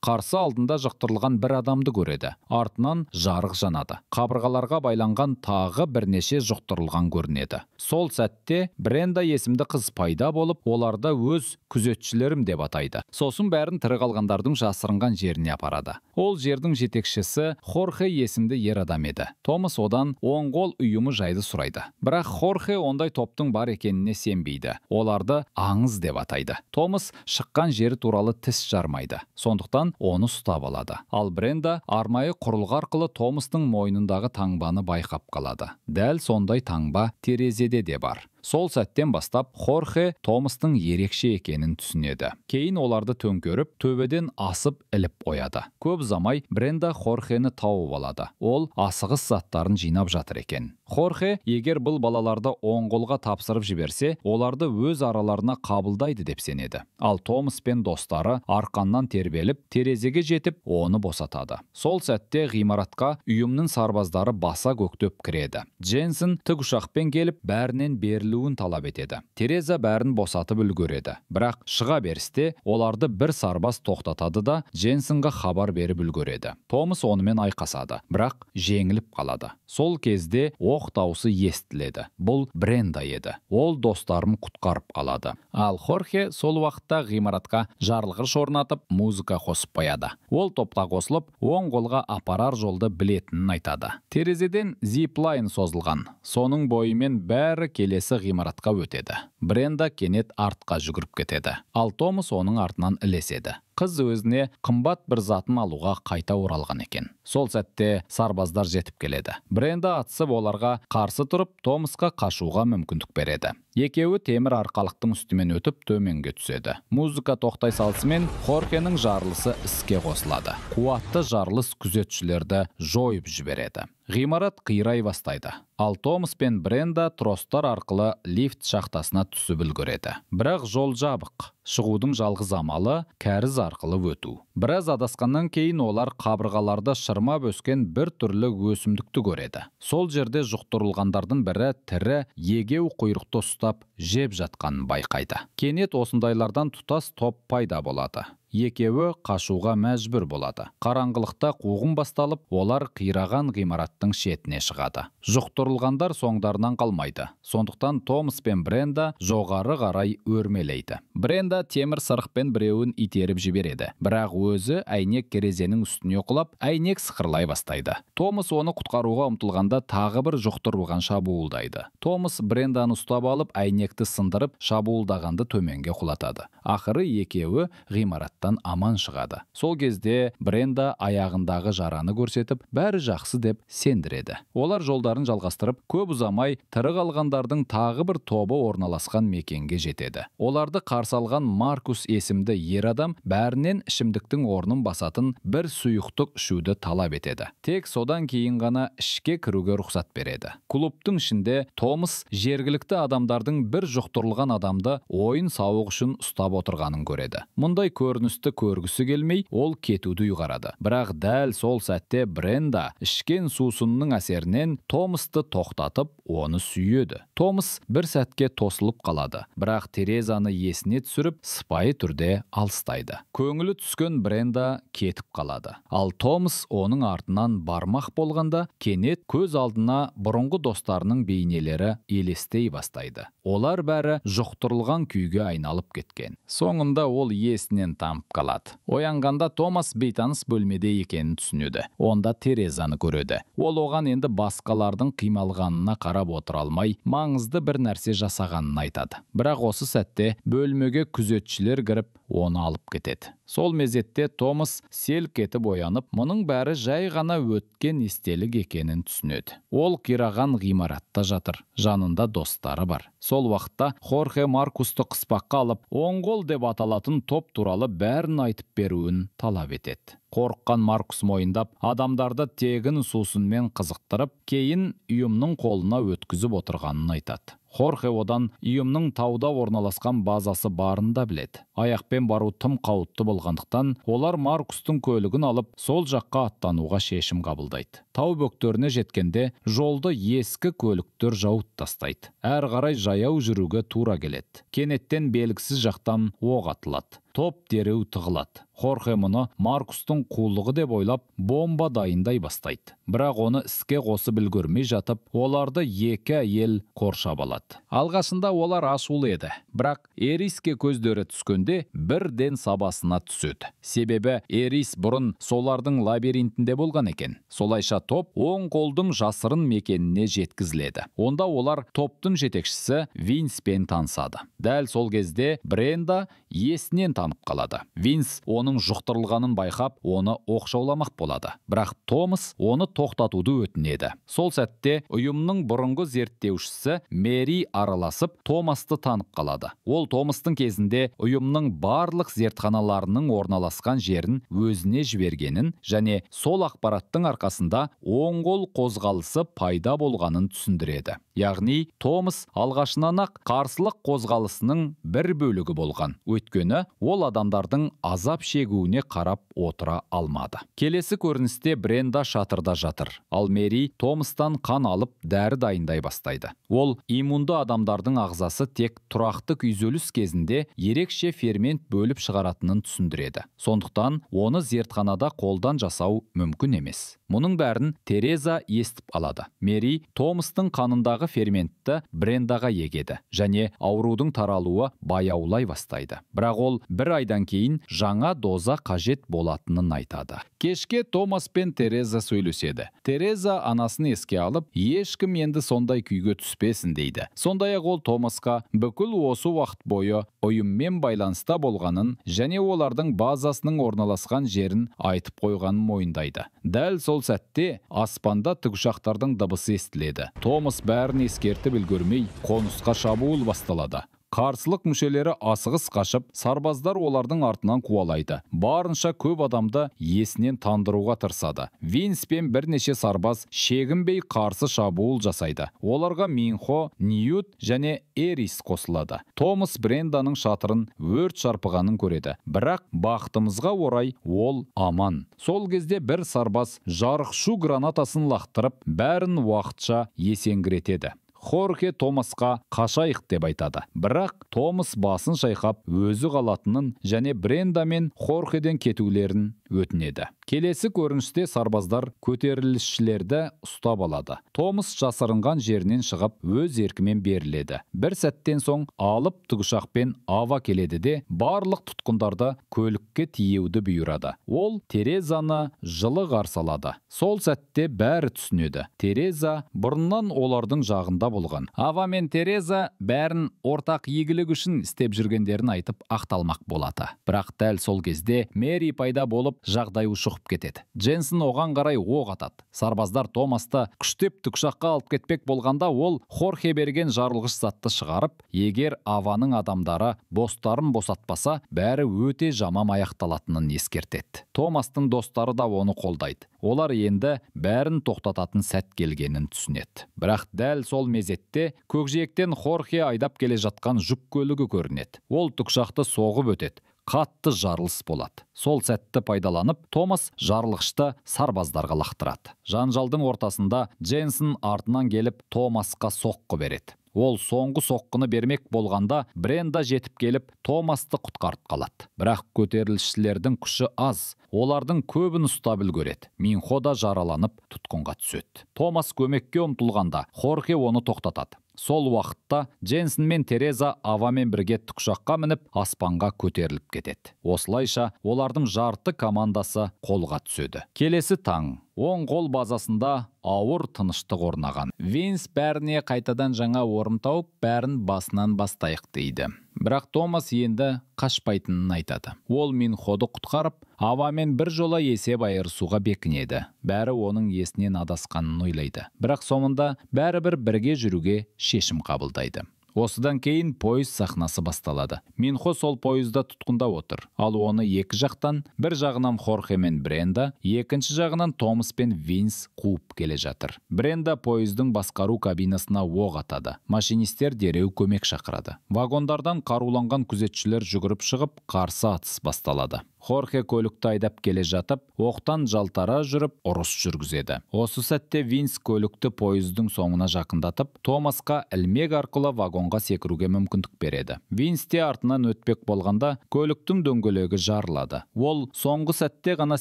қарсы алдында жұқтырылған бір адамды көреді. Артынан жарық жанады. Қабырғаларға байланған тағы бірнеше жұқтырылған көрінеді. Сол сәтте Бренда есімді қыз пайда болып, оларды өз күзетшілерім деп атайды. Сосын бәрін тірі қалғандардың жасырынған жеріне апарады. Ол жердің жетекшісі Хорхе есімді ер адам еді. Томас одан оңғол ұйымы жайды сұрайды. Бірақ Хорхе ондай топтың бар екеніне сенбейді. Оларды аңыз деп атайды. Томас шыққан жері туралы тіс жармайды. Сондықтан оны ұстап алады. Ал Бренда арнайы құрылғы арқылы Томастың мойнындағы таңбаны байқап қалады. Дәл сондай таңба терезеде де бар. Сол сәттен бастап Хорхе Томастың ерекше екенін түсінеді. Кейін оларды төңкеріп, төбеден асып іліп қояды. Көп замай Бренда Хорхені тауып алады. Ол асығыс заттарын жинап жатыр екен. Хорхе, егер бұл балаларды оңғолға тапсырып жіберсе, оларды өз араларына қабылдайды деп сенеді. Ал Томас пен достары арқаннан тербеліп, терезеге жетіп, оны босатады. Сол сәтте ғимаратқа ұйымның сарбаздары баса көктеп кіреді. Дженсен тікұшақпен келіп, бәрінен берілуін талап етеді. Тереза бәрін босатып үлгереді. Бірақ шыға берісте оларды бір сарбаз тоқтатады да Дженсенға хабар беріп үлгереді. Томас онымен айқасады, бірақ жеңіліп қалады. Сол кезде оқ даусы естіледі. Бұл Бренда еді. Ол достарын құтқарып қалады. Ал Хорхе сол уақытта ғимаратқа жарылғыш орнатып, музыка қосып қояды. Ол топта қосылып, оң қолға апарар жолды білетінін айтады. Терезеден зиплайн созылған. Соның бойымен бәрі келесі ғимаратқа өтеді. Бренда кенет артқа жүгіріп кетеді. Ал Томас оның артынан ілеседі. Қыз өзіне қымбат бір затын алуға қайта оралған екен. Сол сәтте сарбаздар жетіп келеді. Бренда атысып оларға қарсы тұрып, Томасқа қашуға мүмкіндік береді. Екеуі темір арқалықтың үстімен өтіп төменге түседі. Музыка тоқтай салысымен Хорхенің жарылысы іске қосылады. Қуатты жарылыс күзетшілерді жойып жібереді. Ғимарат қирай бастайды. Ал Томас пен Бренда тростар арқылы лифт шахтасына түсіп үлгереді. Бірақ жол жабық. Шығудың жалғыз амалы кәріз арқылы өту. Біраз адасқаннан кейін олар қабырғаларда шырмап өскен бір түрлі өсімдікті көреді. Сол жерде жұқтырылғандардың бірі тірі егеу құйрықты ұстап жеп жатқанын байқайды. Кенет осындайлардан тұтас топ пайда болады. Екеуі қашуға мәжбүр болады. Қараңғылықта қуғын басталып, олар қираған ғимараттың шетіне шығады. Жұқтырылғандар соңдарынан қалмайды. Сондықтан Томас пен Бренда жоғары қарай өрмелейді. Бренда темір сырықпен біреуін итеріп жібереді. Бірақ өзі әйнек терезенің үстіне құлап, әйнек сықырлай бастайды. Томас оны құтқаруға ұмтылғанда тағы бір жұқтырылған шабуылдайды. Томас Бренданы ұстап алып, әйнекті сындырып, шабуылдағанды төменге құлатады. Ақыры екеуі ғимараттан аман шығады. Сол кезде Бренда аяғындағы жараны көрсетіп, бәрі жақсы деп сендіреді. Олар жолдарын жалғастырып, көп ұзамай тірі қалғандардың тағы бір тобы орналасқан мекенге жетеді. Оларды қарсы алған Маркус есімді ер адам бәрінен ішімдіктің орнын басатын бір сұйықтық ішуді талап етеді. Тек содан кейін ғана ішке кіруге рұқсат береді. Клубтың ішінде Томас жергілікті адамдардың бір жұқтырылған адамды ойын сауық үшін ұстап отырғанын көреді. Мұндай көріністі көргісі келмей, ол кетуді ұйғарады. Бірақ дәл сол сәтте Бренда ішкен сусынның әсерінен Томасты тоқтатып, оны сүйеді. Томас бір сәтке тосылып қалады, бірақ Терезаны есіне түсіріп, сыпайы түрде алыстайды. Көңілі түскен Бренда кетіп қалады. Ал Томас оның артынан бармақ болғанда, кенет көз алдына бұрынғы достарының бейнелері елестей бастайды. Олар бәрі жұқтырылған күйге айналып кеткен. Соңында ол есінен танып танып қалады. Оянғанда Томас бейтаныс бөлмеде екенін түсінеді. Онда Терезаны көреді. Ол оған енді басқалардың қималғанына қарап отыра алмай, маңызды бір нәрсе жасағанын айтады. Бірақ осы сәтте бөлмеге күзетшілер кіріп, оны алып кетеді. Сол мезетте Томас селк етіп оянып, мұның бәрі жай ғана өткен естелік екенін түсінеді. Ол қираған ғимаратта жатыр, жанында достары бар. Сол уақытта Хорхе Маркусты қыспаққа алып, оңғол деп аталатын топ туралы бәрін айтып беруін талап етеді. Қорыққан Маркус мойындап, адамдарды тегін сусынмен қызықтырып, кейін ұйымның қолына өткізіп отырғанын айтады. Хорхе одан ұйымның тауда орналасқан базасы барын да біледі. Аяқпен бару тым қауіпті болғандықтан, олар Маркустың көлігін алып, сол жаққа аттануға шешім қабылдайды. Тау бөктеріне жеткенде, жолды ескі көліктер жауып тастайды. Әр қарай жаяу жүруге тура келеді. Кенеттен белгісіз жақтан оқ атылады. Топ дереу тығылады. Хорхе мұны Маркустың қулығы деп ойлап, бомба дайындай бастайды. Бірақ оны іске қосып үлгермей жатып, оларды екі әйел қоршап алады. Алғашында олар ашулы еді, бірақ Эриске көздері түскенде бірден сабасына түседі. Себебі Эрис бұрын солардың лабиринтінде болған екен. Солайша топ оң қолдың жасырын мекеніне жеткізіледі. Онда олар топтың жетекшісі Винспен танысады. Дәл сол кезде Бренда есінен танып қалады. Винс оның жұқтырылғанын байқап, оны оқшауламақ болады. Бірақ Томас оны тоқтатуды өтінеді. Сол сәтте ұйымның бұрынғы зерттеушісі Мэри араласып, Томасты танып қалады. Ол Томастың кезінде ұйымның барлық зертханаларының орналасқан жерін өзіне жібергенін және сол ақпараттың арқасында оңғол қозғалысы пайда болғанын түсіндіреді. Яғни, Томас алғашынан-ақ қарсылық қозғалысының бір бөлігі болған. Өйткені ол адамдардың азап шегуіне қарап отыра алмады. Келесі көріністе Бренда шатырда жатыр. Ал Мэри Томастан қан алып, дәрі дайындай бастайды. Ол иммунды адамдардың ағзасы тек тұрақты күйзеліс кезінде ерекше фермент бөліп шығаратынын түсіндіреді. Сондықтан оны зертханада қолдан жасау мүмкін емес. Мұның бәрін Тереза естіп алады. Мэри Томастың қанындағы ферментті Брендаға егеді және аурудың таралуы баяулай бастайды. Бірақ ол бір айдан кейін жаңа доза қажет болатынын айтады. Кешке Томас пен Тереза сөйлеседі. Тереза анасын еске алып, ешкім енді сондай күйге түспесін дейді. Сондай-ақ ол Томасқа бүкіл осы уақыт бойы ұйыммен байланыста болғанын және олардың базасының орналасқан жерін айтып қойғанын мойындайды. Дәл сол сәтте аспанда тікұшақтардың дыбысы естіледі. Томас бәрін ескертіп үлгермей, қонысқа шабуыл басталады. Қарсылық мүшелері асығыс қашып, сарбаздар олардың артынан қуалайды. Барынша көп адамды есінен тандыруға тырысады. Винс пен бірнеше сарбаз шегінбей қарсы шабуыл жасайды. Оларға Минхо, Ньют және Эрис қосылады. Томас Бренданың шатырын өрт шарпығанын көреді. Бірақ бақытымызға орай ол аман. Сол кезде бір сарбаз жарықшу гранатасын лақтырып, бәрін уақытша есеңгіретеді. Хорхе Томасқа қашайық деп айтады. Бірақ Томас басын шайқап өзі қалатынын және Бренда мен Хорхеден кетулерін өтінеді. Келесі көріністе сарбаздар көтерілісшілерді ұстап алады. Томас жасырынған жерінен шығып өз еркімен беріледі. Бір сәттен соң алып тікұшақпен ава келеді де барлық тұтқындарды көлікке тиеуді бұйырады. Ол Терезаны жылы қарсы алады. Сол сәтте бәрі түсінеді. Тереза бұрыннан олардың жағында болған. Ава мен Тереза бәрін ортақ игілік үшін істеп жүргендерін айтып ақталмақ болады. Бірақ дәл сол кезде Мэри пайда болып жағдай ушығып кетеді. Дженсен оған қарай оқ атады. Сарбаздар Томасты күштеп тікұшаққа алып кетпек болғанда ол Хорхе берген жарылғыш затты шығарып, егер Аваның адамдары бостарын босатпаса, бәрі өте жаман аяқталатынын ескертеді. Томастың достары да оны қолдайды. Олар енді бәрін тоқтататын сәт келгенін түсінеді. Бірақ дәл сол мезетте көкжиектен Хорхе айдап келе жатқан жүк көлігі көрінеді. Ол тікұшақты соғып өтеді. Қатты жарылыс болады. Сол сәтті пайдаланып, Томас жарылғышты сарбаздарға лақтырады. Жанжалдың ортасында Дженсен артынан келіп Томасқа соққы береді. Ол соңғы соққыны бермек болғанда Бренда жетіп келіп Томасты құтқарып қалады. Бірақ көтерілісшілердің күші аз. Олардың көбін ұстап үлгереді. Минхо да жараланып тұтқынға түседі. Томас көмекке ұмтылғанда Хорхе оны тоқтатады. Сол уақытта Дженсен мен Тереза авамен бірге тікұшаққа мініп аспанға көтеріліп кетеді. Осылайша олардың жарты командасы қолға түседі. Келесі таң оң қол базасында ауыр тыныштық орнаған. Винс бәріне қайтадан жаңа орын тауып, бәрін басынан бастайық дейді. Бірақ Томас енді қашпайтынын айтады. Ол Минходы құтқарып, авамен бір жола есеп айырысуға бекінеді. Бәрі оның есінен адасқанын ойлайды. Бірақ соңында бәрібір бірге жүруге шешім қабылдайды. Осыдан кейін пойыз сахнасы басталады. Минхо сол пойызда тұтқында отыр. Ал оны екі жақтан, бір жағынан Хорхе мен Бренда, екінші жағынан Томас пен Винс қуып келе жатыр. Бренда пойыздың басқару кабинасына оқ атады. Машинистер дереу көмек шақырады. Вагондардан қаруланған күзетшілер жүгіріп шығып, қарсы атыс басталады. Хорхе көлікті айдап келе жатып, оқтан жалтара жүріп, ұрыс жүргізеді. Осы сәтте Винс көлікті пойыздың соңына жақындатып, Томасқа ілмек арқылы вагонға секіруге мүмкіндік береді. Винс те артынан өтпек болғанда, көліктің дөңгелегі жарылады. Ол соңғы сәтте ғана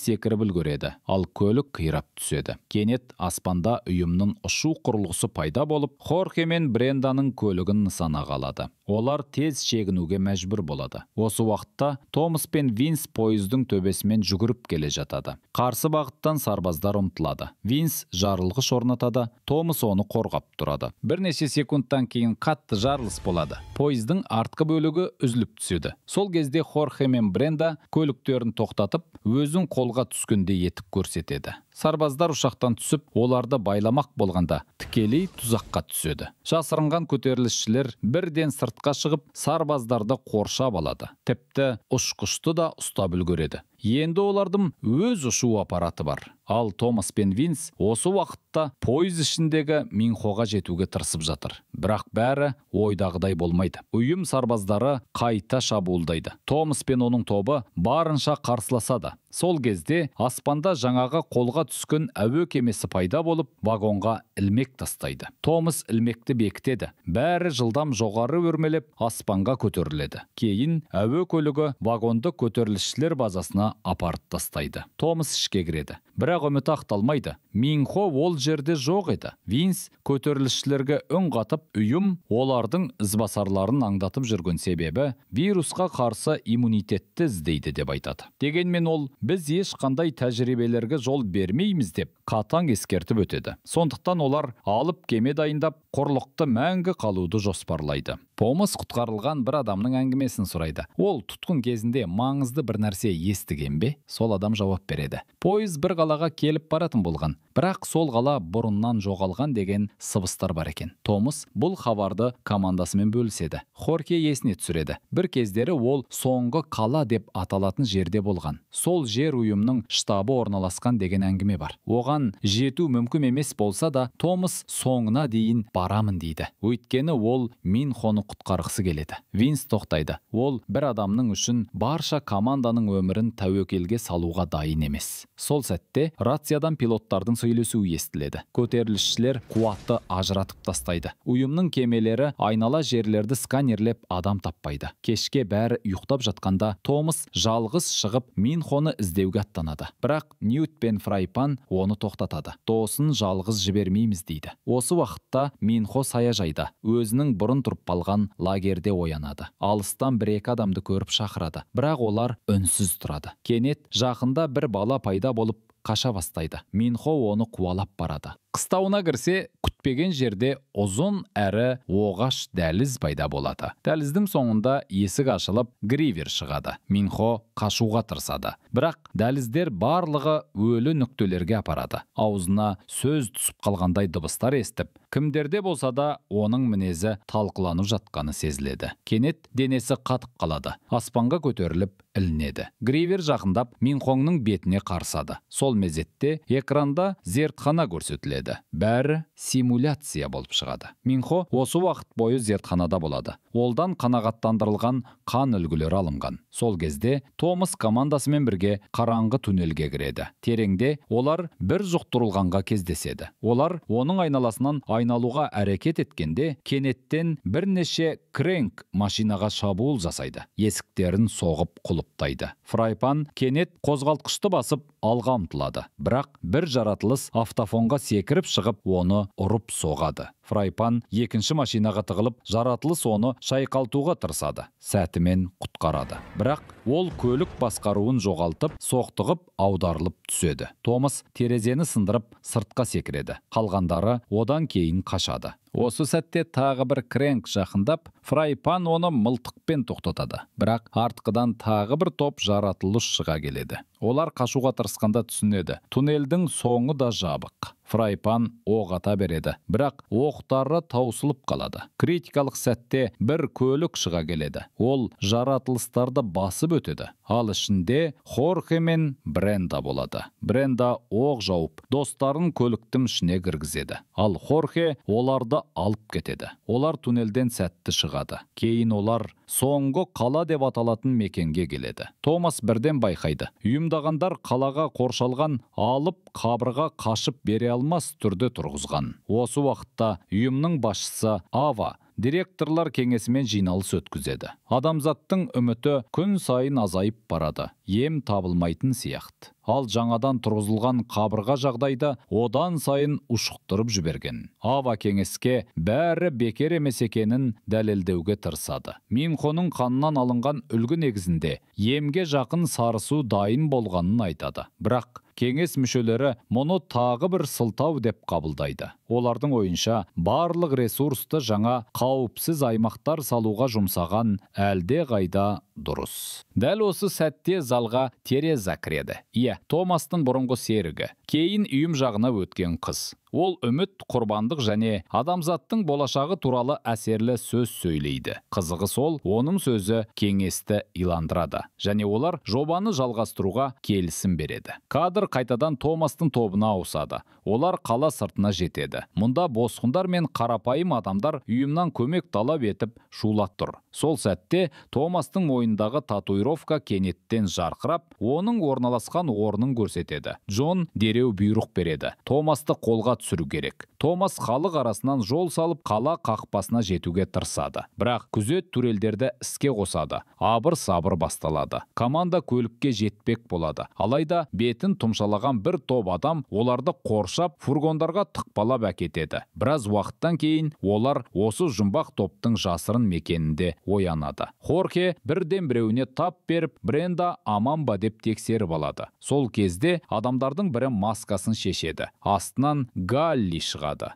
секіріп үлгереді, ал көлік қирап түседі. Кенет аспанда ұйымның ұшу құрылғысы пайда болып, Хорхе мен Бренданың көлігін нысанаға алады. Олар тез шегінуге мәжбүр болады. Осы уақытта Томас пен Винс пойыздың төбесімен жүгіріп келе жатады. Қарсы бағыттан сарбаздар ұмтылады. Винс жарылғыш орнатады, Томас оны қорғап тұрады. Бірнеше секундтан кейін қатты жарылыс болады. Пойыздың артқы бөлігі үзіліп түседі. Сол кезде Хорхе мен Бренда көліктерін тоқтатып, өзін қолға түскенде етіп көрсетеді. Сарбаздар ұшақтан түсіп, оларды байламақ болғанда тікелей тұзаққа түседі. Жасырынған көтерілісшілер бірден сыртқа шығып, сарбаздарды қоршап алады. Тіпті ұшқышты да ұстап үлгереді. Енді олардың өз ұшу аппараты бар. Ал Томас пен Винс осы уақытта пойыз ішіндегі Минхоға жетуге тырысып жатыр. Бірақ бәрі ойдағыдай болмайды. Ұйым сарбаздары қайта шабуылдайды. Томас пен оның тобы барынша қарсыласады. Сол кезде аспанда жаңағы қолға түскен әуе кемесі пайда болып, вагонға ілмек тастайды. Томас ілмекті бекітеді. Бәрі жылдам жоғары өрмелеп, аспанға көтеріледі. Кейін әуе көлігі вагонды көтерілісшілер базасына апарып тастайды. Томас ішке кіреді. Бірақ үміті ақталмайды. Минхо ол жерде жоқ еді. Винс көтерілісшілерге үн қатып, ұйым олардың ізбасарларын аңдатып жүрген себебі вирусқа қарсы иммунитетті іздейді деп айтады. Дегенмен ол біз ешқандай тәжірибелерге жол бермейміз деп қатаң ескертіп өтеді. Сондықтан олар алып кеме дайындап, құрлықты мәңгі қалуды жоспарлайды. Томас құтқарылған бір адамның әңгімесін сұрайды. Ол тұтқын кезінде маңызды бір нәрсе естіген бе? Сол адам жауап береді. Пойыз бір қалаға келіп баратын болған, бірақ сол қала бұрыннан жоғалған деген сыбыстар бар екен. Томас бұл хабарды командасымен бөліседі. Хорхе есіне түсіреді. Бір кездері ол соңғы қала деп аталатын жерде болған. Сол жер ұйымның штабы орналасқан деген әңгіме бар. Оған жету мүмкін емес болса да, Томас соңына дейін барамын дейді. Өйткені ол Минхоны құтқарғысы келеді. Винс тоқтайды. Ол бір адамның үшін барша команданың өмірін тәуекелге салуға дайын емес. Сол сәтте рациядан пилоттардың сөйлесуі естіледі. Көтерілісшілер қуатты ажыратып тастайды. Ұйымның кемелері айнала жерлерді сканерлеп адам таппайды. Кешке бәрі ұйықтап жатқанда Томас жалғыз шығып Минхоны іздеуге аттанады. Бірақ Ньют пен Фрайпан оны тоқтатады. Досын жалғыз жібермейміз дейді. Осы уақытта Минхо саяжайда өзінің бұрын тұрып қалған лагерде оянады. Алыстан бір-екі адамды көріп шақырады. Бірақ олар үнсіз тұрады. Кенет жақында бір бала пайда болып қаша бастайды. Минхо оны қуалап барады. Қыстауына кірсе, күтпеген жерде ұзын әрі оғаш дәліз пайда болады. Дәліздің соңында есік ашылып, Гривер шығады. Минхо қашуға тырысады. Бірақ дәліздер барлығы өлі нүктелерге апарады. Аузына сөз түсіп қалғандай дыбыстар естіп, кімдерде болса да оның мінезі талқыланып жатқаны сезіледі. Кенет денесі қатып қалады. Аспанға көтеріліп ілінеді. Гривер жақындап Минхоның бетіне қарсады. Сол мезетте экранда зертхана көрсетіледі. Бәрі симуляция болып шығады. Минхо осы уақыт бойы зертханада болады. Олдан қанағаттандырылған қан үлгілері алынған. Сол кезде Томас командасымен бірге қараңғы туннельге кіреді. Тереңде олар бір жұқтырылғанға кездеседі. Олар оның айналасынан айналуға әрекет еткенде, кенеттен бірнеше кренк машинаға шабуыл жасайды. Есіктерін соғып құлыптайды. Фрайпан кенет қозғалтқышты басып алға ұмтылады. Бірақ бір жаратылыс автофонға секіріп шығып, оны ұрып соғады. фрайпан екінші машинаға тығылып, жаратылыс оны шайқалтуға тырысады. Сәтімен құтқарады. Бірақ ол көлік басқаруын жоғалтып, соқтығып, аударылып түседі. Томас терезені сындырып, сыртқа секіреді. Қалғандары одан кейін қашады. Осы сәтте тағы бір кренк жақындап, фрайпан оны мылтықпен тоқтатады. Бірақ артқыдан тағы бір топ жаратылыс шыға келеді. Олар қашуға тырысқанда түсінеді. Туннелдің соңы да жабық. Фрайпан оқ ата береді, бірақ оқтары таусылып қалады. Критикалық сәтте бір көлік шыға келеді. Ол жаратылыстарды басып өтеді. Ал ішінде Хорхе мен Бренда болады. Бренда оқ жауып, достарын көліктің ішіне кіргізеді. Ал Хорхе оларды алып кетеді. Олар туннелден сәтті шығады. Кейін олар соңғы қала деп аталатын мекенге келеді. Томас бірден байқайды. Үйімдағандар қалаға қоршалған алып қабырға қашып бере алмас түрде тұрғызған. Осы уақытта үйімнің басшысы Ава директорлар кеңесімен жиналыс өткізеді. Адамзаттың үміті күн сайын азайып барады. Ем табылмайтын сияқты. Ал жаңадан тұрғызылған қабырға жағдайда одан сайын ушықтырып жіберген. Ава кеңеске бәрі бекер емес екенін дәлелдеуге тырысады. Минхоның қанынан алынған үлгі негізінде емге жақын сарысу дайын болғанын айтады. Бірақ кеңес мүшелері мұны тағы бір сылтау деп қабылдайды. Олардың ойынша барлық ресурсты жаңа қауіпсіз аймақтар салуға жұмсаған әлде қайда дұрыс. Дәл осы сәтте залға Тереза кіреді. Томастың бұрынғы серігі. Кейін үйім жағына өткен қыз. Ол үміт, құрбандық және адамзаттың болашағы туралы әсерлі сөз сөйлейді. Қызығы сол, оның сөзі кеңесті иландырады. Және олар жобаны жалғастыруға келісім береді. Кадр қайтадан Томастың тобына ауысады. Олар қала сыртына жетеді. Мұнда босқындар мен қарапайым адамдар үйімнан көмек талап етіп шулап тұр. Сол сәтте Томастың мойнындағы татуировка кенеттен жарқырап, оның орналасқан орнын көрсетеді. Джон дереу бұйрық береді. Томасты қолға түсіру керек. Томас халық арасынан жол салып қала қақпасына жетуге тырысады. Бірақ күзет турелдерді іске қосады. Абыр-сабыр басталады. Команда көлікке жетпек болады. Алайда бетін тұмшалаған бір топ адам оларды қоршап, фургондарға тықпалап әкетеді. Біраз уақыттан кейін олар осы жұмбақ топтың жасырын мекенінде оянады. Хорхе бірден біреуіне тап беріп, Бренда аман ба деп тексеріп алады. Сол кезде адамдардың бірі маскасын шешеді. Астынан Галли шығады.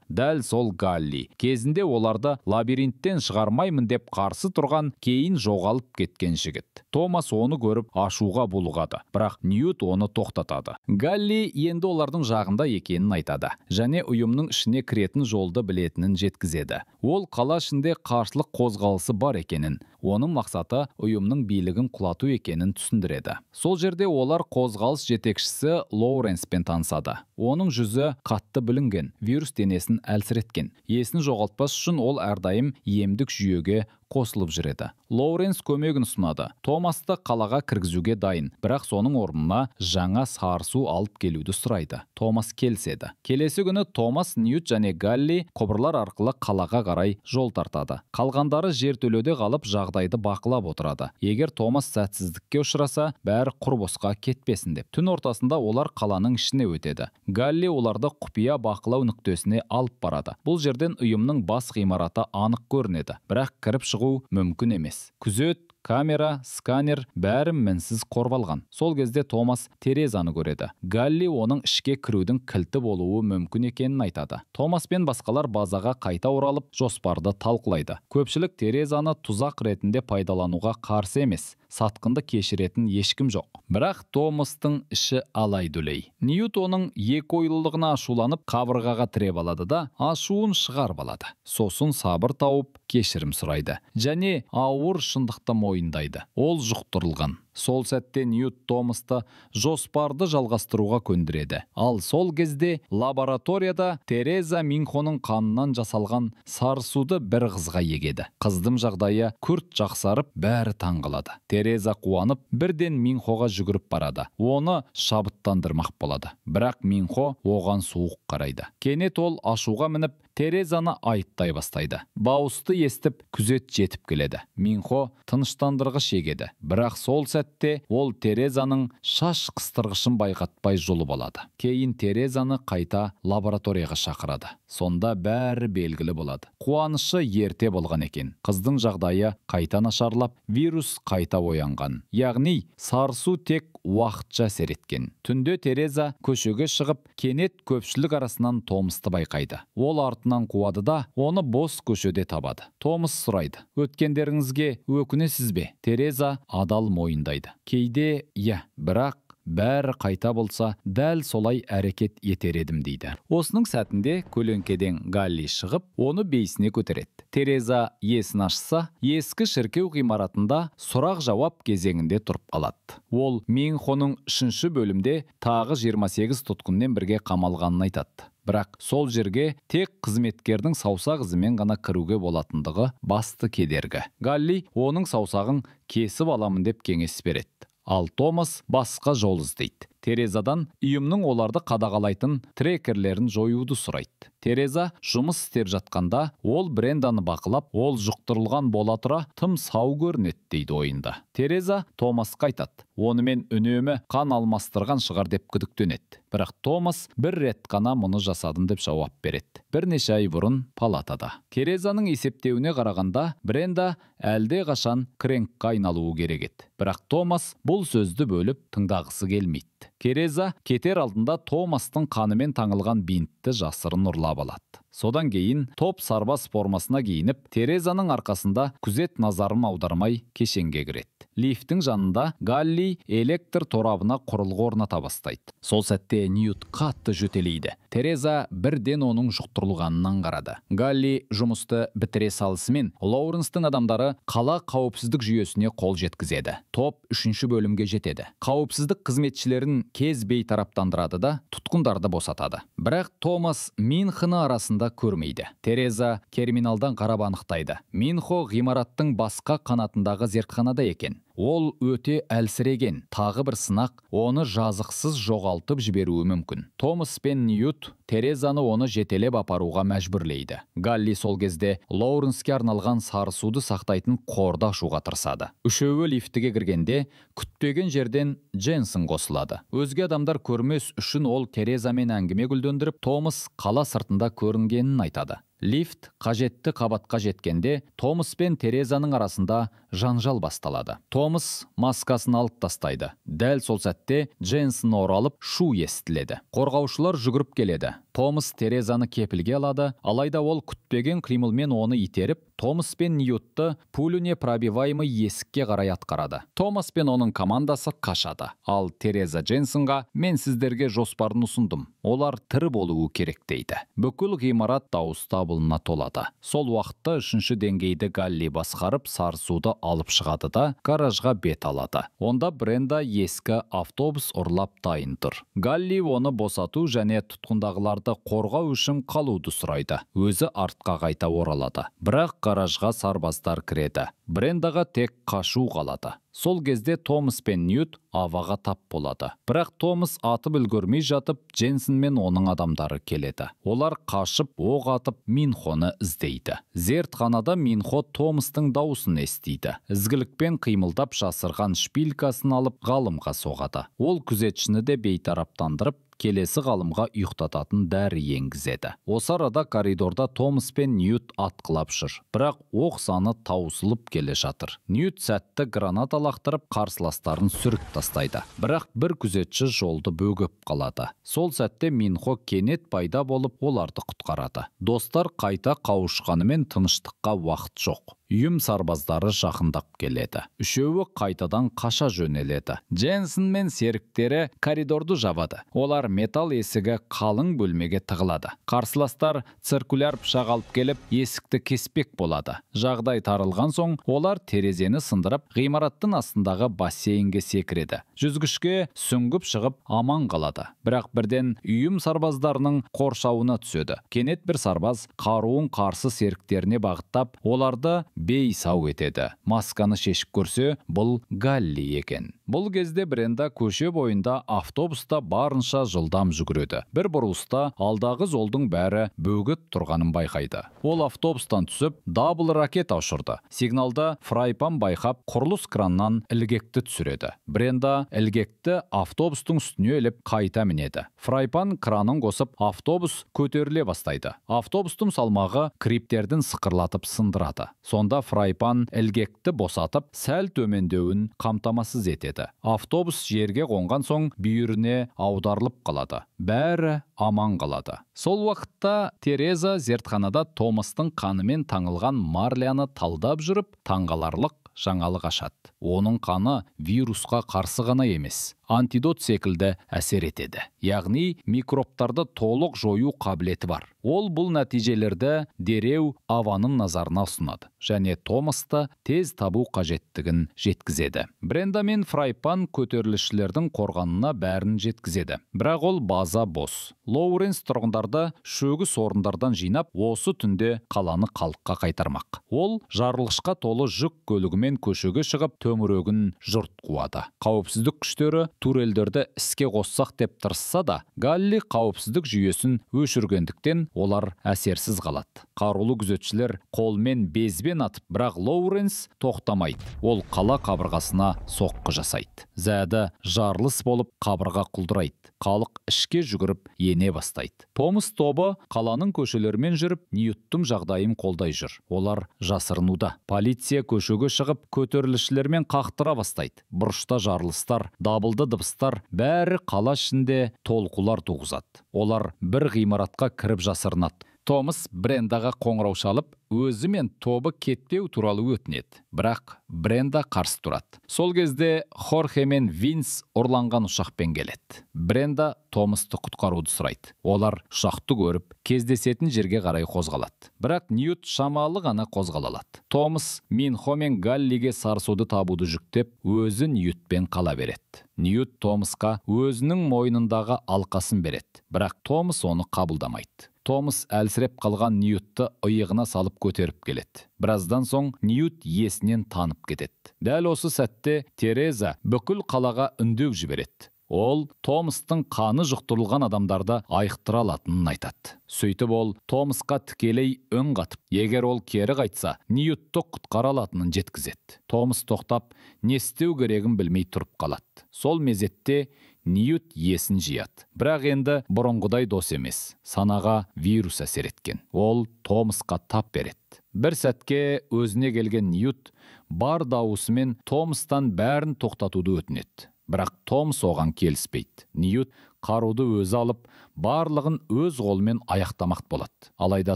Дәл сол Галли. Кезінде оларды лабиринттен шығармаймын деп қарсы тұрған, кейін жоғалып кеткен жігіт. Томас оны көріп ашуға булығады. Бірақ Ньют оны тоқтатады. Галли енді олардың жағында екенін айтады. Және ұйымның ішіне кіретін жолды білетінін жеткізеді. Ол қала ішінде қарсылық қозғалысы бар екенін, оның мақсаты ұйымның билігін құлату екенін түсіндіреді. Сол жерде олар қозғалыс жетекшісі Лоуренспен танысады. Оның жүзі қатты бүлінген, вирус денесін әлсіреткен. Есін жоғалтпас үшін ол әрдайым емдік жүйеге қосылып жүреді. Лоуренс көмегін ұсынады. Томасты қалаға кіргізуге дайын, бірақ соның орнына жаңа сарысу алып келуді сұрайды. Томас келіседі. Келесі күні Томас, Ньют және Галли құбырлар арқылы қалаға қарай жол тартады. Қалғандары жертөледе қалып жағдайды бақылап отырады. Егер Томас сәтсіздікке ұшыраса, бәрі құр босқа кетпесін деп. Түн ортасында олар қаланың ішіне өтеді. Галли оларды құпия бақылау нүктесіне алып барады. Бұл жерден ұйымның бас ғимараты анық көрінеді, бірақ кіріп шығу мүмкін емес. Күзет, камера, сканер бәрі мінсіз қорғалған. Сол кезде Томас Терезаны көреді. Галли оның ішке кірудің кілті болуы мүмкін екенін айтады. Томас пен басқалар базаға қайта оралып, жоспарды талқылайды. Көпшілік Терезаны тұзақ ретінде пайдалануға қарсы емес. Сатқынды кешіретін ешкім жоқ. Бірақ Томастың іші алай-дүлей. Ньют оның екі ойлылығына ашуланып, қабырғаға тіреп алады да, ашуын шығарып алады. Сосын сабыр тауып, кешірім сұрайды. Және ауыр шындықты мойындайды. Ол жұқтырылған. Сол сәтте Ньют Томасты жоспарды жалғастыруға көндіреді. Ал сол кезде лабораторияда Тереза Минхоның қанынан жасалған сарысуды бір қызға егеді. Қыздың жағдайы күрт жақсарып, бәрі таңғалады. Тереза қуанып, бірден Минхоға жүгіріп барады. Оны шабыттандырмақ болады. Бірақ Минхо оған суық қарайды. Кенет ол ашуға мініп, Терезаны айыптай бастайды. Бауысты естіп, күзет жетіп келеді. Минхо тыныштандырғыш егеді. Бірақ сол сәтте ол Терезаның шаш қыстырғышын байқатпай жұлып алады. Кейін Терезаны қайта лабораторияға шақырады. Сонда бәрі белгілі болады. Қуанышы ерте болған екен. Қыздың жағдайы қайта нашарлап, вирус қайта оянған. Яғни сарысу тек уақытша әсер еткен. Түнде Тереза көшеге шығып, кенет көпшілік арасынан Томасты байқайды. Ол артынан қуады да, оны бос көшеде табады. Томас сұрайды: өткендеріңізге өкінесіз бе? Тереза адал мойындайды: кейде иә, бірақ бәрі қайта болса, дәл солай әрекет етер едім дейді. Осының сәтінде көлеңкеден Галли шығып, оны бейсіне көтереді. Тереза есін ашса, ескі шіркеу ғимаратында сұрақ жауап кезеңінде тұрып қалады. Ол Минхоның 3-ші бөлімде тағы 28 тұтқынмен бірге қамалғанын айтады. Бірақ сол жерге тек қызметкердің саусақ ізімен ғана кіруге болатындығы басты кедергі. Галли оның саусағын кесіп аламын деп кеңес береді. Ал Томас басқа жол іздейді. Терезадан ұйымның оларды қадағалайтын трекерлерін жоюды сұрайды. Тереза жұмыс істеп жатқанда, ол Бренданы бақылап, ол жұқтырылған бола тұра тым сау көрінеді дейді ойында. Тереза Томасқа айтады: онымен үнемі қан алмастырған шығар деп күдіктенеді. Бірақ Томас бір рет қана мұны жасадым деп жауап береді. Бірнеше ай бұрын палатада. Терезаның есептеуіне қарағанда, Бренда әлде қашан кренкқа айналуы керек еді. Бірақ Томас бұл сөзді бөліп тыңдағысы келмейді. Тереза кетер алдында Томастың қанымен таңылған бинтті жасырын ұрлап алады. Содан кейін топ сарбаз формасына киініп, Терезаның арқасында күзет назарын аудармай кешенге кіреді. Лифттің жанында Галли электр торабына құрылғы орната бастайды. Сол сәтте Ньют қатты жөтелейді. Тереза бірден оның жұқтырылғанын қарады. Галли жұмысты бітіре салысымен, Лоуренстің адамдары қала қауіпсіздік жүйесіне қол жеткізеді. Топ 3-ші бөлімге жетеді. Қауіпсіздік қызметшілерін кезбей тараптандырады да тұтқындарды босатады. Бірақ Томас Минхоны арасында көрмейді. Тереза терминалдан қарап анықтайды: Минхо ғимараттың басқа қанатындағы зертханада екен. Ол өте әлсіреген. Тағы бір сынақ оны жазықсыз жоғалтып жіберуі мүмкін. Томас пен Ньют Терезаны оны жетелеп апаруға мәжбүрлейді. Галли сол кезде Лоуренске арналған сарысуды сақтайтын қорды ашуға тырысады. Үшеуі лифтіге кіргенде, күтпеген жерден Дженсен қосылады. Өзге адамдар көрмес үшін ол Терезамен әңгіме гүлдендіріп, Томас қала сыртында көрінгенін айтады. Лифт қажетті қабатқа жеткенде, Томас пен Терезаның арасында жанжал басталады. Томас маскасын алып тастайды. Дәл сол сәтте Дженсен оралып, шу естіледі. Қорғаушылар жүгіріп келеді. Томас Терезаны кепілге алады, алайда ол күтпеген қимылмен оны итеріп, Томас пен Ньютты пулюне пробиваймы есікке қарай атқарады. Томас пен оның командасы қашады. Ал Тереза Дженсенға: мен сіздерге жоспарын ұсындым. Олар тірі болуы керек дейді. Бүкіл ғимарат дауыс дабылына толады. Сол уақытта 3-ші деңгейді Галли басқарып, сарысуды алып шығады да гаражға бет алады. Онда Бренда ескі автобус ұрлап дайын тұр. Галли оны босату және тұтқындағыларды қорғау үшін қалуды сұрайды. Өзі артқа қайта оралады. Бірақ гаражға сарбаздар кіреді. Брендаға тек қашу қалады. Сол кезде Томас пен Ньют аваға тап болады. Бірақ Томас атып үлгермей жатып, Дженсен мен оның адамдары келеді. Олар қашып, оқ атып, Минхоны іздейді. Зертханада Минхо Томастың дауысын естиді. Ізгілікпен қимылдап жасырған шпилькасын алып ғалымға соғады. Ол күзетшіні де бейтараптандырып, келесі ғалымға ұйықтататын дәрі енгізеді. Осы арада коридорда Томас пен Ньют атқылап жүр. Бірақ оқ саны таусылып келе жатыр. Ньют сәтті граната лақтырып, қарсыластарын сүріп тастайды. Бірақ бір күзетші жолды бөгіп қалады. Сол сәтте Минхо кенет пайда болып, оларды құтқарады. Достар қайта қауышқанымен тыныштыққа уақыт жоқ. Үйім сарбаздары жақындап келеді. Үшеуі қайтадан қаша жөнеледі. Дженсен мен серіктері коридорды жабады. Олар металл есігі қалың бөлмеге тығылады. Қарсыластар циркуляр пышақ алып келіп, есікті кеспек болады. Жағдай тарылған соң, олар терезені сындырып, ғимараттың астындағы бассейнге секіреді. Жүзгішке сүңгіп шығып, аман қалады. Бірақ бірден үйім сарбаздарының қоршауына түседі. Кенет бір сарбаз қаруын қарсы серіктеріне бағыттап, оларды бейсау етеді. Масканы шешіп көрсе, бұл Галли екен. Бұл кезде Бренда көше бойында автобуста барынша жылдам жүгіреді. Бір бұрылыста алдағы жолдың бәрі бөгет тұрғанын байқайды. Ол автобустан түсіп, дабыл ракета ұшырды. Сигналда фрайпан байқап, құрылыс краннан ілгекті түсіреді. Бренда ілгекті автобустың үстіне іліп қайта мінеді. Фрайпан кранын қосып, автобус көтеріле бастайды. Автобустың салмағы криптердің сықырлатып сындырады. Сонда фрайпан ілгекті босатып, сәл төмендеуін қамтамасыз етеді. Автобус жерге қонған соң бүйіріне аударылып қалады. Бәрі аман қалады. Сол уақытта Тереза зертханада Томастың қанымен таңылған Марляны талдап жүріп, таңғаларлық жаңалық ашады. Оның қаны вирусқа қарсы ғана емес, антидот секілді әсер етеді. Яғни микробтарды толық жою қабілеті бар. Ол бұл нәтижелерді дереу Аваның назарына ұсынады және Томасты тез табу қажеттігін жеткізеді. Бренда мен фрайпан көтерілісшілердің қорғанына бәрін жеткізеді. Бірақ ол база бос. Лоуренс тұрғындарды шөгіс орындардан жинап, осы түнде қаланы қалыпқа қайтармақ. Ол жарылғышқа толы жүк көлігімен көшеге шығып, төңірегін жұрт қуады. Қауіпсіздік күштері турелдерді іске қоссақ деп тырысса да, Галли қауіпсіздік жүйесін өшіргендіктен олар әсерсіз қалады. Қарулы күзетшілер қолмен безбен атып, бірақ Лоуренс тоқтамайды. Ол қала қабырғасына соққы жасайды. Зәді жарылыс болып қабырға құлдырайды. Халық ішке жүгіріп ене бастайды. Томас тобы қаланың көшелерімен жүріп, Ньюттың жағдайын қолдай жүр. Олар жасырынуда. Полиция көшеге шығып, көтерілісшілермен қақтыра бастайды. Бұрышта жарылыстар, дабылды дыбыстар, бәрі қала ішінде толқулар туғызады. Олар бір ғимаратқа кіріп жасырынады. Томас Брендаға қоңырау шалып, өзі мен тобы кетпеу туралы өтінеді. Бірақ Бренда қарсы тұрады. Сол кезде Хорхе мен Винс ұрланған ұшақпен келеді. Бренда Томасты құтқаруды сұрайды. Олар ұшақты көріп, кездесетін жерге қарай қозғалады. Бірақ Ньют шамалы ғана қозғала алады. Томас Минхо мен Галлиге сарысуды табуды жүктеп, өзі Ньютпен қала береді. Ньют Томасқа өзінің мойнындағы алқасын береді. Бірақ Томас оны қабылдамайды. Томас әлсіреп қалған Ньютты иығына салып көтеріп келеді. Біраздан соң Ньют есінен танып кетеді. Дәл осы сәтте Тереза бүкіл қалаға үндеу жібереді. Ол Томастың қаны жұқтырылған адамдарды айықтыра алатынын айтады. Сөйтіп ол Томасқа тікелей үн қатып, егер ол кері қайтса, Ньютты құтқара алатынын жеткізеді. Томас тоқтап, не істеу керегін білмей тұрып қалады. Сол мезетте Ньют есін жияды. Бірақ енді бұрынғыдай дос емес. Санаға вирус әсер еткен. Ол Томасқа тап береді. Бір сәтке өзіне келген Ньют бар дауысымен Томастан бәрін тоқтатуды өтінеді. Бірақ Томас оған келіспейді. Ньют қаруды өзі алып, барлығын өз қолымен аяқтамақ болады. Алайда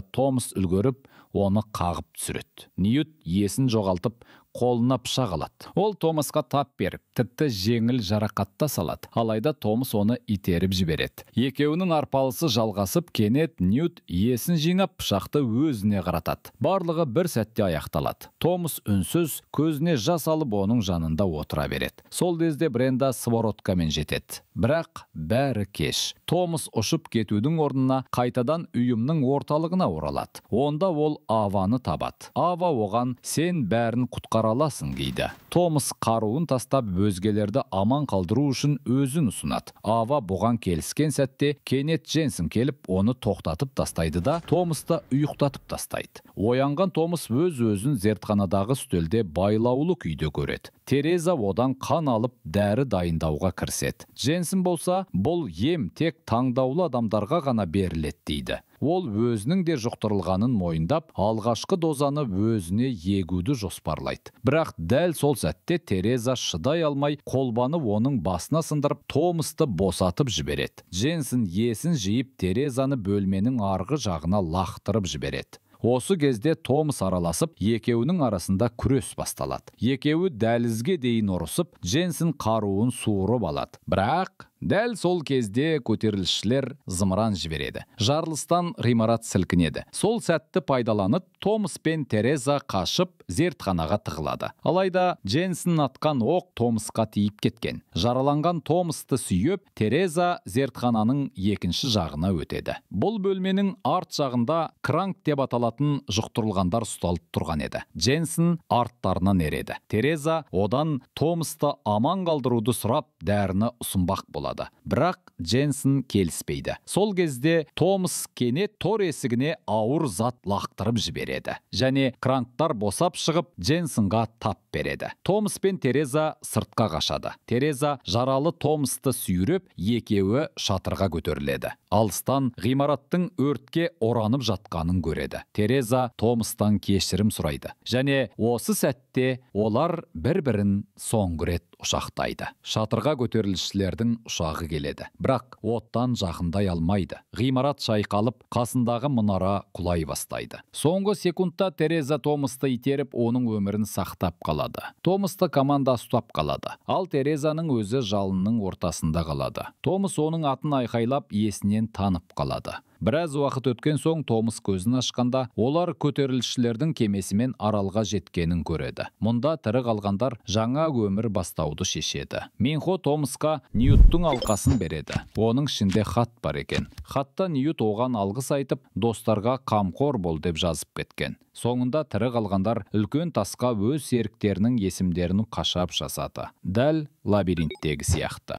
Томас үлгеріп, оны қағып түсіреді. Ньют есін жоғалтып, қолына пышақ алады. Ол Томасқа тап беріп, тіпті жеңіл жарақатта салады. Алайда Томас оны итеріп жібереді. Екеуінің арпалысы жалғасып, кенет Ньют есін жинап, пышақты өзіне қаратады. Барлығы бір сәтте аяқталады. Томас үнсіз, көзіне жас алып, оның жанында отыра береді. Сол кезде Бренда свороткамен жетеді. Бірақ бәрі кеш. Томас ұшып кетудің орнына қайтадан үйімнің орталығына оралады. Онда ол Аваны табады. Ава оған сен бәрін құтқара аласың дейді. Томас қаруын тастап өзгелерді аман қалдыру үшін өзін ұсынады. Ава бұған келіскен сәтте кенет Дженсен келіп, оны тоқтатып тастайды да Томасты ұйықтатып тастайды. Оянған Томас өз-өзін зертханадағы үстелде байлаулы күйде көреді. Тереза одан қан алып, дәрі дайындауға кіріседі. Дженсен болса, бұл ем тек таңдаулы адамдарға ғана беріледі дейді. Ол өзінің де жұқтырылғанын мойындап, алғашқы дозаны өзіне егуді жоспарлайды. Бірақ дәл сол сәтте Тереза шыдай алмай, қолбаны оның басына сындырып, Томасты босатып жібереді. Дженсен есін жиып, Терезаны бөлменің арғы жағына лақтырып жібереді. Осы кезде Томас араласып, екеуінің арасында күрес басталады. Екеуі дәлізге дейін ұрысып, Дженсен қаруын суырып алады. Бірақ Дәл сол кезде көтерілісшілер зымыран жібереді. Жарылыстан ғимарат сілкінеді. Сол сәтті пайдаланып, Томас пен Тереза қашып зертханаға тығылады. Алайда Дженсен атқан оқ Томасқа тиіп кеткен. Жараланған Томасты сүйеп, Тереза зертхананың екінші жағына өтеді. Бұл бөлменің арт жағында кранк деп аталатын жұқтырылғандар ұсталып тұрған еді. Дженсен арттарынан ереді. Тереза одан Томасты аман қалдыруды сұрап, дәріні ұсынбақ болады. Бірақ Дженсен келіспейді. Сол кезде Томас кенет тор есігіне ауыр зат лақтырып жібереді. Және кранктар босап шығып, Дженсенға тап береді. Томас пен Тереза сыртқа қашады. Тереза жаралы Томасты сүйреп, екеуі шатырға көтеріледі. Алыстан ғимараттың өртке оранып жатқанын көреді. Тереза Томастан кешірім сұрайды. Және осы сәтте олар бір-бірін соңғы рет ұшақтайды. Шатырға көтерілісшілердің ұшағы келеді. Бірақ оттан жақындай алмайды. Ғимарат шайқалып, қасындағы мұнара құлай бастайды. Соңғы секундта Тереза Томасты итеріп, оның өмірін сақтап қалады. Томасты команда ұстап қалады. Ал Терезаның өзі жалынның ортасында қалады. Томас оның атын айқайлап, есінен танып қалады. Біраз уақыт өткен соң Томас көзін ашқанда, олар көтерілісшілердің кемесімен аралға жеткенін көреді. Мұнда тірі қалғандар жаңа өмір бастауды шешеді. Минхо Томасқа Ньюттың алқасын береді. Оның ішінде хат бар екен. Хатта Ньют оған алғыс айтып, достарға қамқор бол деп жазып кеткен. Соңында тірі қалғандар үлкен тасқа өз серіктерінің есімдерін қашап жасады. Дәл лабиринттегі сияқты.